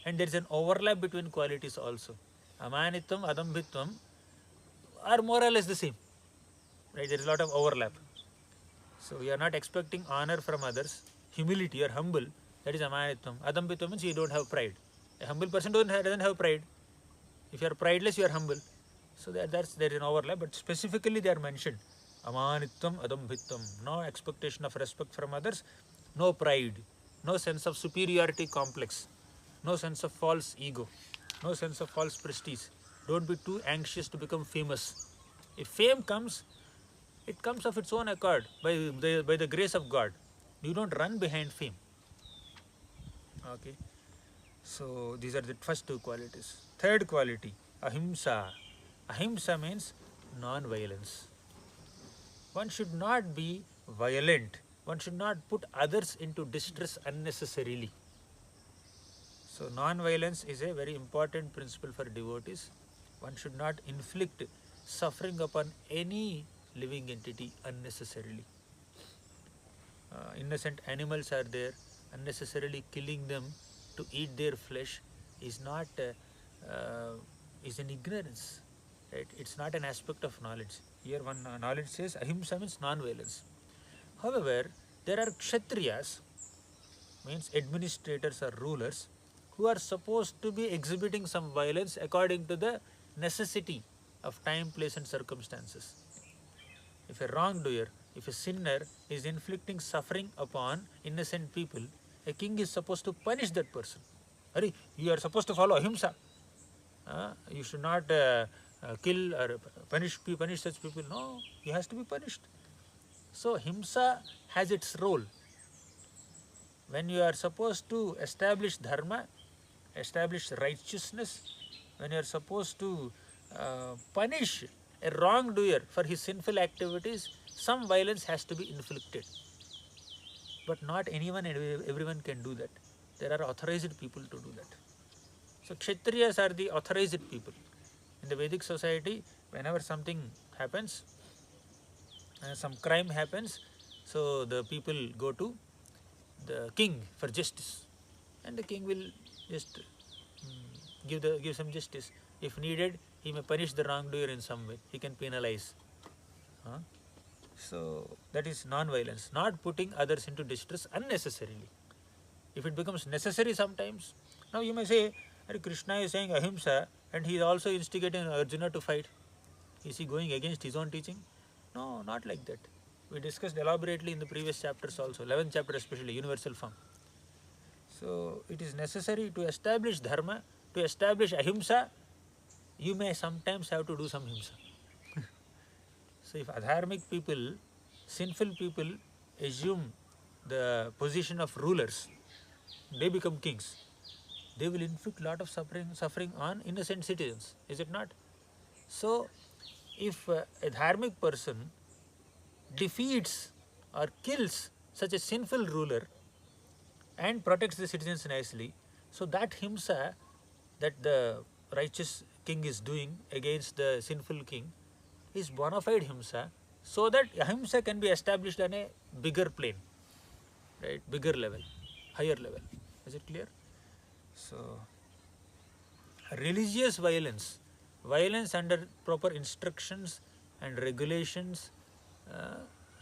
and there is an overlap between qualities also. Amanitvam, Adambhitvam are more or less the same. Right? There is a lot of overlap. So, you are not expecting honor from others. Humility, you are humble. That is Amanitvam. Adambhitvam means you don't have pride. A humble person doesn't have pride. If you are prideless, you are humble. So, there is an overlap, but specifically they are mentioned. Amanitvam, Adambhitvam. No expectation of respect from others. No pride. No sense of superiority complex. No sense of false ego. No sense of false prestige. Don't be too anxious to become famous. If fame comes, it comes of its own accord by the grace of God. You don't run behind fame. Okay. So, these are the first two qualities. Third quality, ahimsa. Ahimsa means non-violence. One should not be violent. One should not put others into distress unnecessarily. So, non-violence is a very important principle for devotees. One should not inflict suffering upon any living entity unnecessarily. Innocent animals are there, unnecessarily killing them to eat their flesh is not is an ignorance. Right? It's not an aspect of knowledge. Here one knowledge says ahimsa means non-violence. However, there are kshatriyas, means administrators or rulers, who are supposed to be exhibiting some violence according to the necessity of time, place and circumstances. If a wrongdoer, if a sinner is inflicting suffering upon innocent people, a king is supposed to punish that person. Hurry, you are supposed to follow ahimsa. You should not kill or punish such people. No, he has to be punished. So, himsa has its role. When you are supposed to establish dharma, establish righteousness, when you are supposed to punish a wrongdoer for his sinful activities, some violence has to be inflicted. But not anyone and everyone can do that. There are authorized people to do that. So, kshatriyas are the authorized people. In the Vedic society, whenever something happens, some crime happens, so the people go to the king for justice, and the king will just give some justice. If needed, he may punish the wrongdoer in some way. He can penalize. So that is non-violence, not putting others into distress unnecessarily. If it becomes necessary sometimes, now you may say, Krishna is saying ahimsa and he is also instigating Arjuna to fight. Is he going against his own teaching? No, not like that. We discussed elaborately in the previous chapters also, 11th chapter especially, universal form. So it is necessary to establish dharma, to establish ahimsa, you may sometimes have to do some himsa. So if adharmic people, sinful people assume the position of rulers, they become kings. They will inflict lot of suffering on innocent citizens, is it not? So if a dharmic person defeats or kills such a sinful ruler and protects the citizens nicely, so that himsa that the righteous king is doing against the sinful king is bona fide himsa, so that ahimsa can be established on a bigger plane, right? Bigger level, higher level. Is it clear? So, religious violence, violence under proper instructions and regulations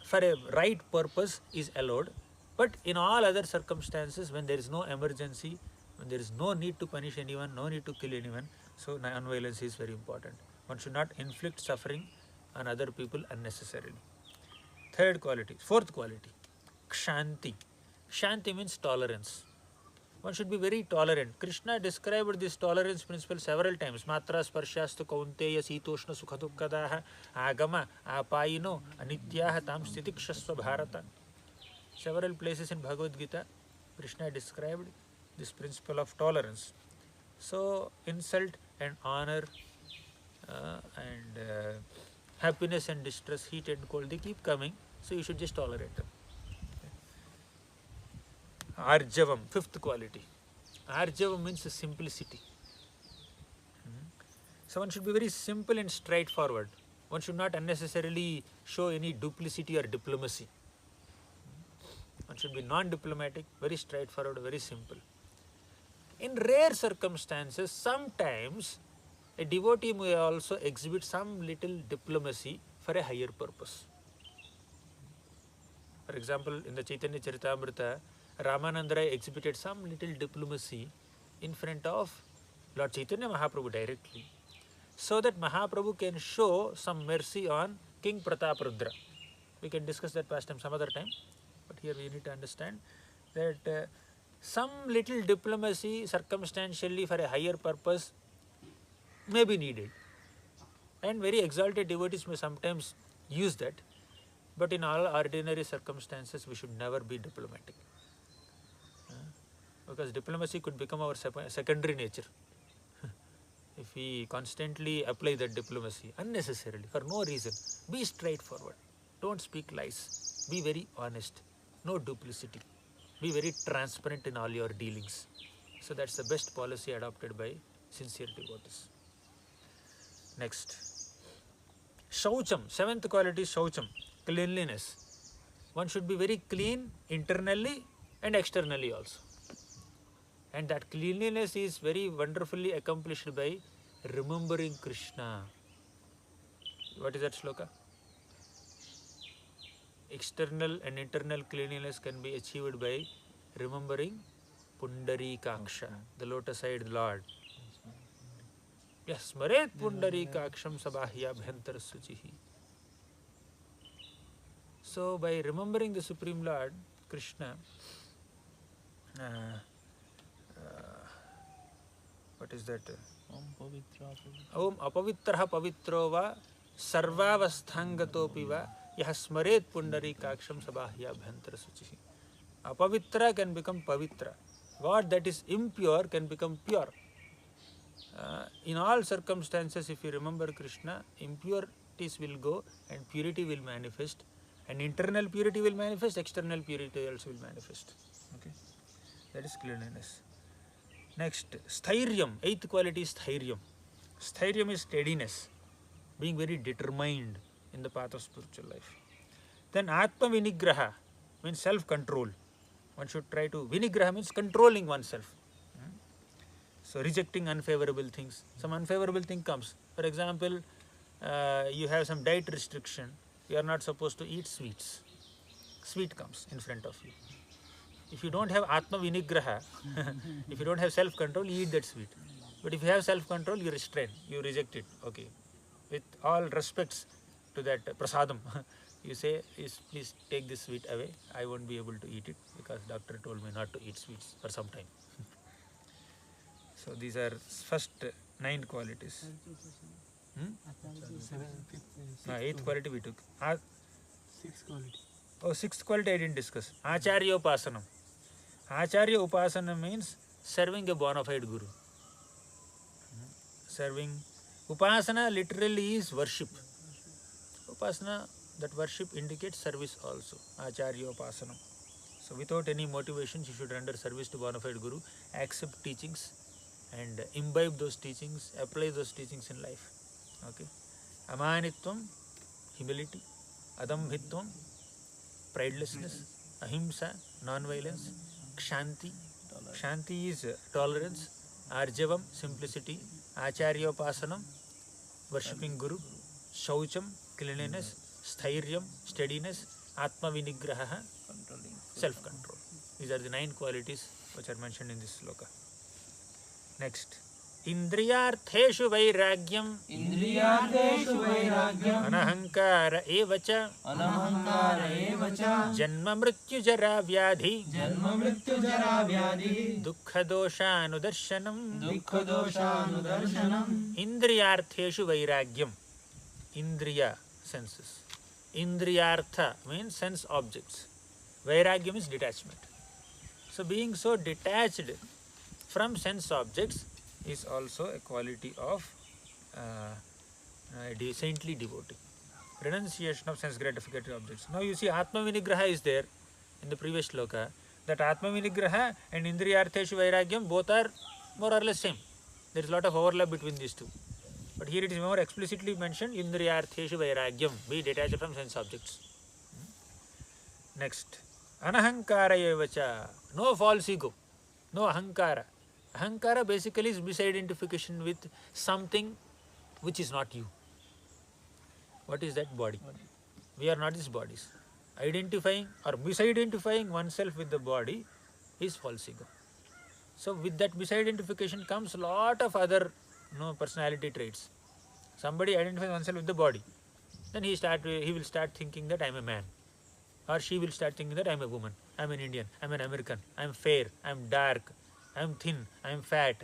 for a right purpose is allowed, but in all other circumstances, when there is no emergency, when there is no need to punish anyone, no need to kill anyone, so non-violence is very important. One should not inflict suffering on other people unnecessarily. Third quality, fourth quality, kshanti. Kshanti means tolerance. One should be very tolerant. Krishna described this tolerance principle several times. Matra sparshastu kaunteya sitoshna sukhadukkadaha agama apayino anityaha tam stitikshasva bharata. Several places in Bhagavad Gita, Krishna described this principle of tolerance. So, insult and honor and happiness and distress, heat and cold, they keep coming, so you should just tolerate them. Arjavam, fifth quality. Arjavam means simplicity. So one should be very simple and straightforward. One should not unnecessarily show any duplicity or diplomacy. One should be non-diplomatic, very straightforward, very simple. In rare circumstances, sometimes a devotee may also exhibit some little diplomacy for a higher purpose. For example, in the Chaitanya Charitamrita, Ramananda Rai exhibited some little diplomacy in front of Lord Chaitanya Mahaprabhu directly, so that Mahaprabhu can show some mercy on King Prataparudra. We can discuss that pastime some other time, but here we need to understand that some little diplomacy circumstantially for a higher purpose may be needed, and very exalted devotees may sometimes use that, but in all ordinary circumstances we should never be diplomatic, because diplomacy could become our secondary nature if we constantly apply that diplomacy unnecessarily for no reason. Be straightforward, don't speak lies, be very honest, no duplicity, be very transparent in all your dealings. So that's the best policy adopted by sincere devotees. Next, Shaucham, seventh quality is Shaucham, cleanliness. One should be very clean internally and externally also. And that cleanliness is very wonderfully accomplished by remembering Krishna. What is that shloka? External and internal cleanliness can be achieved by remembering Pundarikaksha, the lotus-eyed Lord. Yes, Smaret Pundarikaksham Sabahya Bhantar Suchihi. So, by remembering the Supreme Lord, Krishna, what is that? Om apavitraha pavitro va sarvavasthangato piva yah smaret pundarikaksham sabahya bhantar suchihi. Apavitra can become pavitra. What that is impure can become pure. In all circumstances, if you remember Krishna, impurities will go and purity will manifest, and internal purity will manifest, external purity also will manifest. Okay, that is cleanliness. Next, Sthiryam, eighth quality is Sthiryam. Sthiryam is steadiness, being very determined in the path of spiritual life. Then Atma Vinigraha means self-control. One should try to, Vinigraha means controlling oneself. So rejecting unfavorable things. Some unfavorable thing comes. For example, you have some diet restriction. You are not supposed to eat sweets. Sweet comes in front of you. If you don't have Atma Vinigraha, if you don't have self-control, you eat that sweet. But if you have self-control, you restrain, you reject it. Okay. With all respects to that prasadam, you say, please take this sweet away. I won't be able to eat it because doctor told me not to eat sweets for some time. So these are first 9 qualities. Eighth quality we took. Sixth quality. Oh, sixth quality I didn't discuss. Acharya Upasanam. Acharya Upasana means serving a bona fide guru. Serving. Upasana literally is worship. Upasana, that worship indicates service also. Acharya Upasanam. So without any motivations, you should render service to bona fide guru, accept teachings and imbibe those teachings, apply those teachings in life. Okay. Amanitvam, humility. Adambhitvam, pridelessness. Ahimsa, non-violence. Kshanti, Kshanti is tolerance. Arjavam, simplicity. Acharyopasanam, worshipping Guru. Shaucham, cleanliness. Sthiryam, steadiness. Atma Vinigraha, self-control. These are the 9 qualities which are mentioned in this sloka. Next. Indriyartheshu vairagyam, Indriyartheshu vairagyam, anahankara evacha, anahankara evacha, janma mrityu jara vyadhi, janma mrityu jara vyadhi, dukkha dosha anudarshanam, dukkha dosha anudarshanam. Indriyartheshu vairagyam. Indriya, senses. Indriyartha means sense objects. Vairagyam is detachment. So being so detached from sense objects is also a quality of a saintly devotee. Renunciation of sense gratificatory objects. Now you see Atma Vinigraha is there in the previous shloka. That Atma Vinigraha and Indriyartheshu Vairagyam both are more or less same. There is a lot of overlap between these two. But here it is more explicitly mentioned Indriyartheshu Vairagyam, be detached from sense objects. Next, Anahankara Evacha, no false ego, no Ahankara. Ahankara basically is misidentification with something which is not you. What is that? Body. We are not these bodies. Identifying or misidentifying oneself with the body is false ego. So with that misidentification comes a lot of other personality traits. Somebody identifies oneself with the body, then he will start thinking that I am a man, or she will start thinking that I am a woman, I am an Indian, I am an American, I am fair, I am dark, I am thin, I am fat,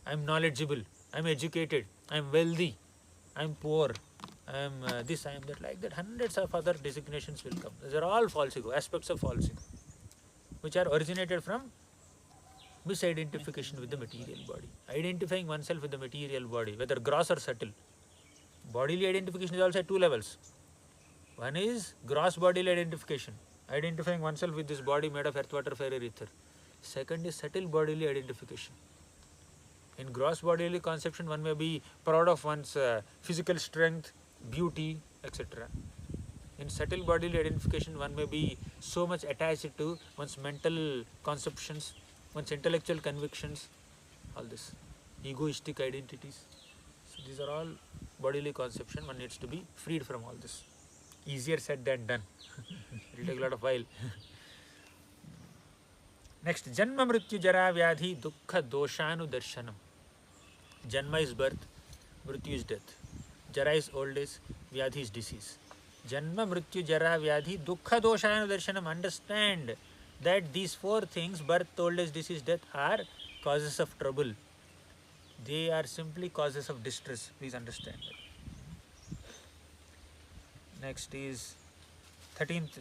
I am knowledgeable, I am educated, I am wealthy, I am poor, I am this, I am that, like that. Hundreds of other designations will come. These are all false ego, aspects of false ego, which are originated from misidentification with the material body. Identifying oneself with the material body, whether gross or subtle. Bodily identification is also at two levels. One is gross bodily identification, identifying oneself with this body made of earth, water, fire, ether. Second is subtle bodily identification. In gross bodily conception, one may be proud of one's physical strength, beauty, etc. In subtle bodily identification, one may be so much attached to one's mental conceptions, one's intellectual convictions, all this, egoistic identities. So these are all bodily conception. One needs to be freed from all this. Easier said than done. It will take a lot of while. Next, Janma Mrityu Jara Vyadhi Dukkha Doshanu Darshanam. Janma is birth, Mrityu is death. Jara is old age, Vyadhi is disease. Janma Mrityu Jara Vyadhi Dukkha Doshanu Darshanam. Understand that these four things, birth, old age, disease, death, are causes of trouble. They are simply causes of distress. Please understand that. Next is 13th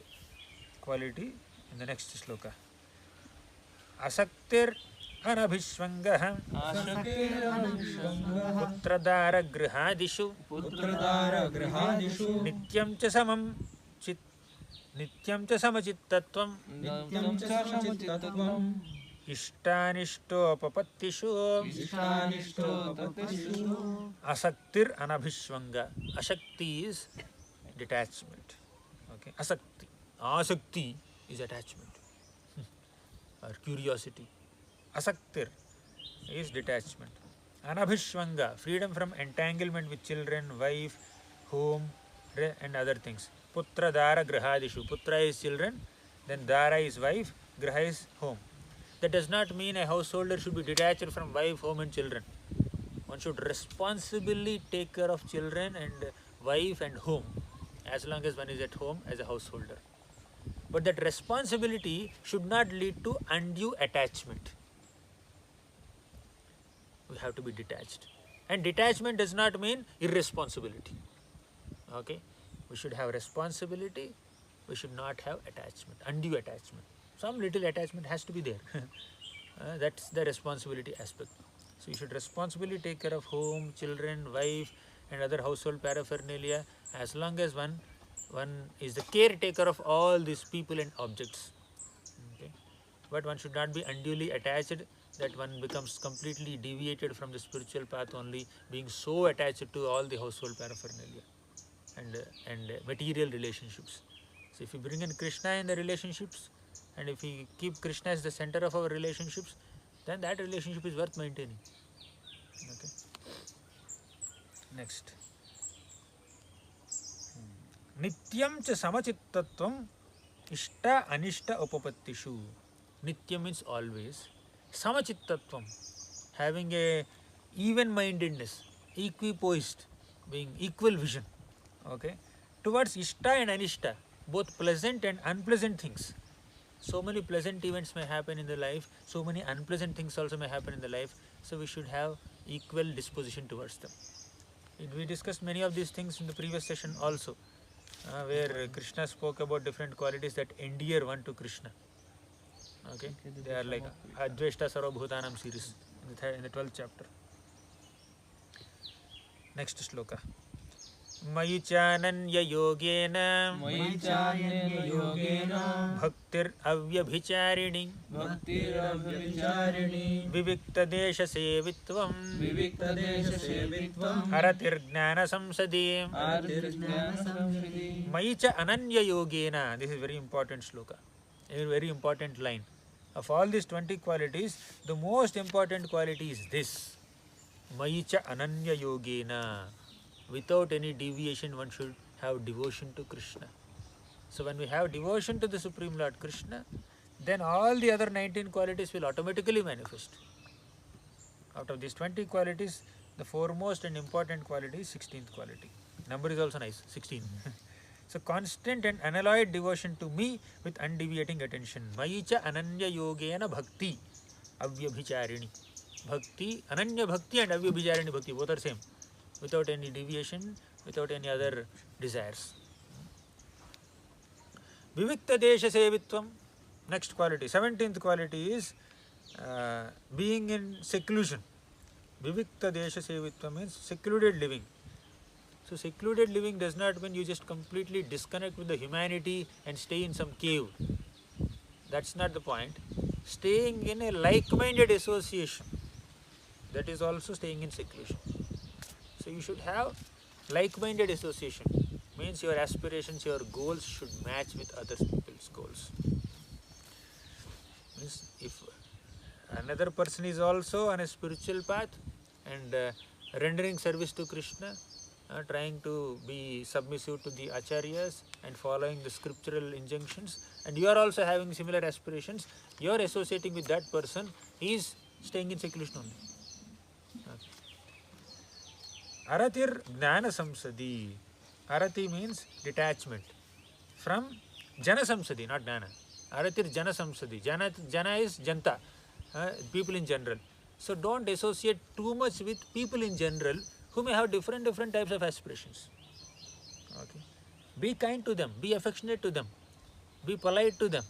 quality in the next shloka. Asaktir anabhishvangaha putradara grihadishu nityam cha samam chit nityam cha samachittatvam Ishtanishtopapatishu Asaktir anabhishvanga. Ashakti is detachment. Okay. Asakti is attachment or curiosity. Asaktir is detachment. Anabhishvanga, freedom from entanglement with children, wife, home, and other things. Putra dara grihadishu. Putra is children, then dara is wife, griha is home. That does not mean a householder should be detached from wife, home and children. One should responsibly take care of children and wife and home as long as one is at home as a householder. But that responsibility should not lead to undue attachment. We have to be detached. And detachment does not mean irresponsibility. Okay? We should have responsibility. We should not have attachment, undue attachment. Some little attachment has to be there. That's the responsibility aspect. So you should responsibly take care of home, children, wife and other household paraphernalia as long as one is the caretaker of all these people and objects. Okay? But one should not be unduly attached that one becomes completely deviated from the spiritual path only, being so attached to all the household paraphernalia and material relationships. So if you bring in Krishna in the relationships, and if we keep Krishna as the center of our relationships, then that relationship is worth maintaining. Okay. Next. Nityam cha samachittatvam ishta anishta upapattishu. Nityam means always. Samachittatvam, having a even-mindedness, equipoised, being equal vision. Okay. Towards ishta and anishta, both pleasant and unpleasant things. So many pleasant events may happen in the life, so many unpleasant things also may happen in the life, so we should have equal disposition towards them. We discussed many of these things in the previous session also. where Krishna spoke about different qualities that endear one to Krishna. Okay, they are like Adveshta Sarvabhutanam series in the 12th chapter. Next shloka. Mayi chananya yogena मयि चान्ययोगेन bhaktir avyabhicharini भक्तिरव्यभिचारिणि vivikta desha sevitvam विविक्तदेशसेवित्वम् haratir gnana samsadi. आर्तिर्ज्ञानसंहृति Mayi cha ananya yogena. This is very important shloka, a very important line. Of all these 20 qualities, the most important quality is this. Mayi cha ananya yogena. Without any deviation, one should have devotion to Krishna. So when we have devotion to the Supreme Lord Krishna, then all the other 19 qualities will automatically manifest. Out of these 20 qualities, the foremost and important quality is 16th quality. Number is also nice, 16. So constant and unalloyed devotion to me with undeviating attention. Mayi cha ananya yogena bhakti avyabhicharini. Bhakti, ananya bhakti and avyabhicharini bhakti, both are same. Without any deviation, without any other desires. Vivikta desha sevitvam. Next quality, 17th quality is being in seclusion. Vivikta desha sevitvam means secluded living. So secluded living does not mean you just completely disconnect with the humanity and stay in some cave. That's not the point. Staying in a like-minded association, that is also staying in seclusion. So you should have like-minded association. Means your aspirations, your goals should match with other people's goals. Means if another person is also on a spiritual path and rendering service to Krishna, trying to be submissive to the acharyas and following the scriptural injunctions, and you are also having similar aspirations, you are associating with that person, he is staying in seclusion only. Aratir Gnana Samsadi. Arati means detachment from Jana Samsadi, not Gnana. Aratir Jana Samsadi. Jana is Janta, people in general. So don't associate too much with people in general who may have different types of aspirations. Okay. Be kind to them, be affectionate to them, be polite to them,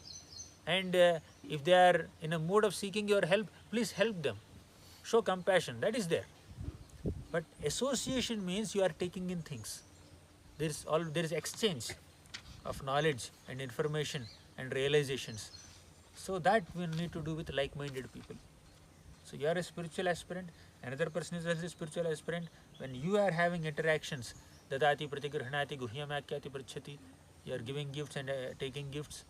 and if they are in a mood of seeking your help, please help them. Show compassion, that is there. But association means you are taking in things. There is exchange of knowledge and information and realizations. So that we need to do with like-minded people. So you are a spiritual aspirant, another person is also a spiritual aspirant. When you are having interactions, dadati pratigrihnati guhyamakyati prachati, you are giving gifts and taking gifts,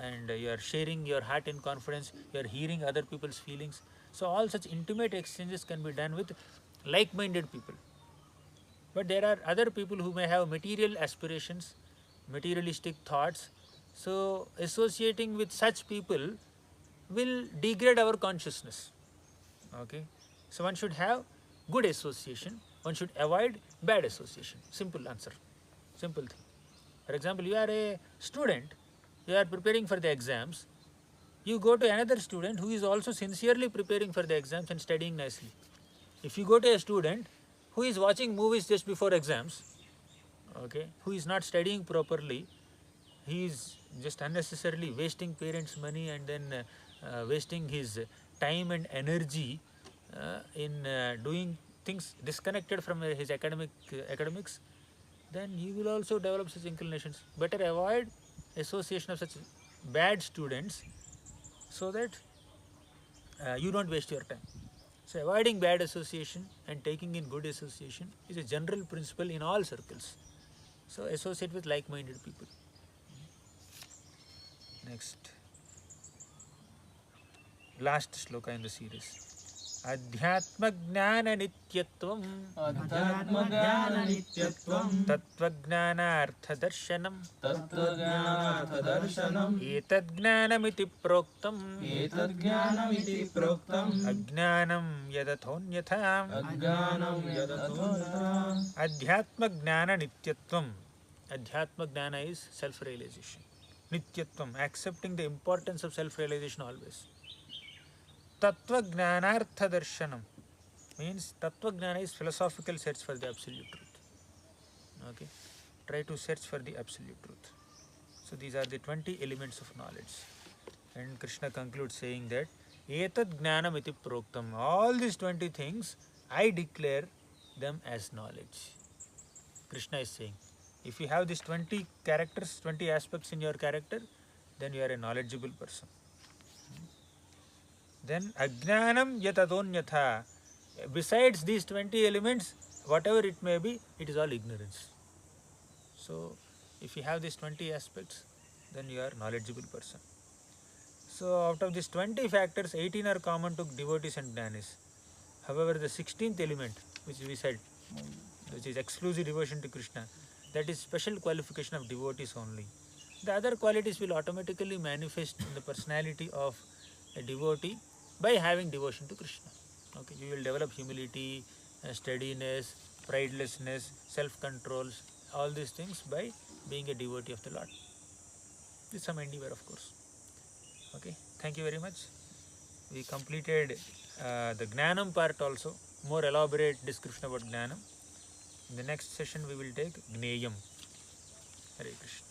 and you are sharing your heart in confidence, you are hearing other people's feelings. So all such intimate exchanges can be done with like-minded people. But there are other people who may have material aspirations, materialistic thoughts. So associating with such people will degrade our consciousness. Okay. So one should have good association, one should avoid bad association. Simple answer, simple thing. For example, you are a student, you are preparing for the exams, you go to another student who is also sincerely preparing for the exams and studying nicely. If you go to a student who is watching movies just before exams, okay, who is not studying properly, he is just unnecessarily wasting parents' money and then wasting his time and energy in doing things disconnected from his academics, then you will also develop such inclinations. Better avoid association of such bad students so that you don't waste your time. So avoiding bad association and taking in good association is a general principle in all circles. So associate with like-minded people. Next, last shloka in the series. Adhyatma Gnana Nityatvam अध्यात्मज्ञाननित्यत्वम् Tattvajnanartha Darshanam तत्त्वज्ञानार्थदर्शनम् Etad Gnanamiti Proktam एतज्ज्ञानमिति प्रोक्तम् Ajnanam Yadathonyatha. अज्ञानं यदथोऽन्यथा Adhyatma Gnana Nityatvam. Adhyatma Gnana is self-realization. Nityatvam, accepting the importance of self-realization always. Tattva Gnanartha Darshanam means Tattva Gnana is philosophical search for the absolute truth. Okay. try to search for the absolute truth. So these are the 20 elements of knowledge. And Krishna concludes saying that Etad Jnanam iti proktam. All these 20 things, I declare them as knowledge. Krishna is saying, if you have these 20 characters, 20 aspects in your character, then you are a knowledgeable person. Then Ajnanam yatadonyatha. Besides these 20 elements, whatever it may be, it is all ignorance. So, if you have these 20 aspects, then you are knowledgeable person. So, out of these 20 factors, 18 are common to devotees and jnanis. However, the 16th element, which we said, which is exclusive devotion to Krishna, that is special qualification of devotees only. The other qualities will automatically manifest in the personality of a devotee by having devotion to Krishna. Okay, you will develop humility, steadiness, pridelessness, self-control, all these things by being a devotee of the Lord. With some endeavor, of course. Okay, thank you very much. We completed the Jnanam part also, more elaborate description about Jnanam. In the next session, we will take Gneyam. Hare Krishna.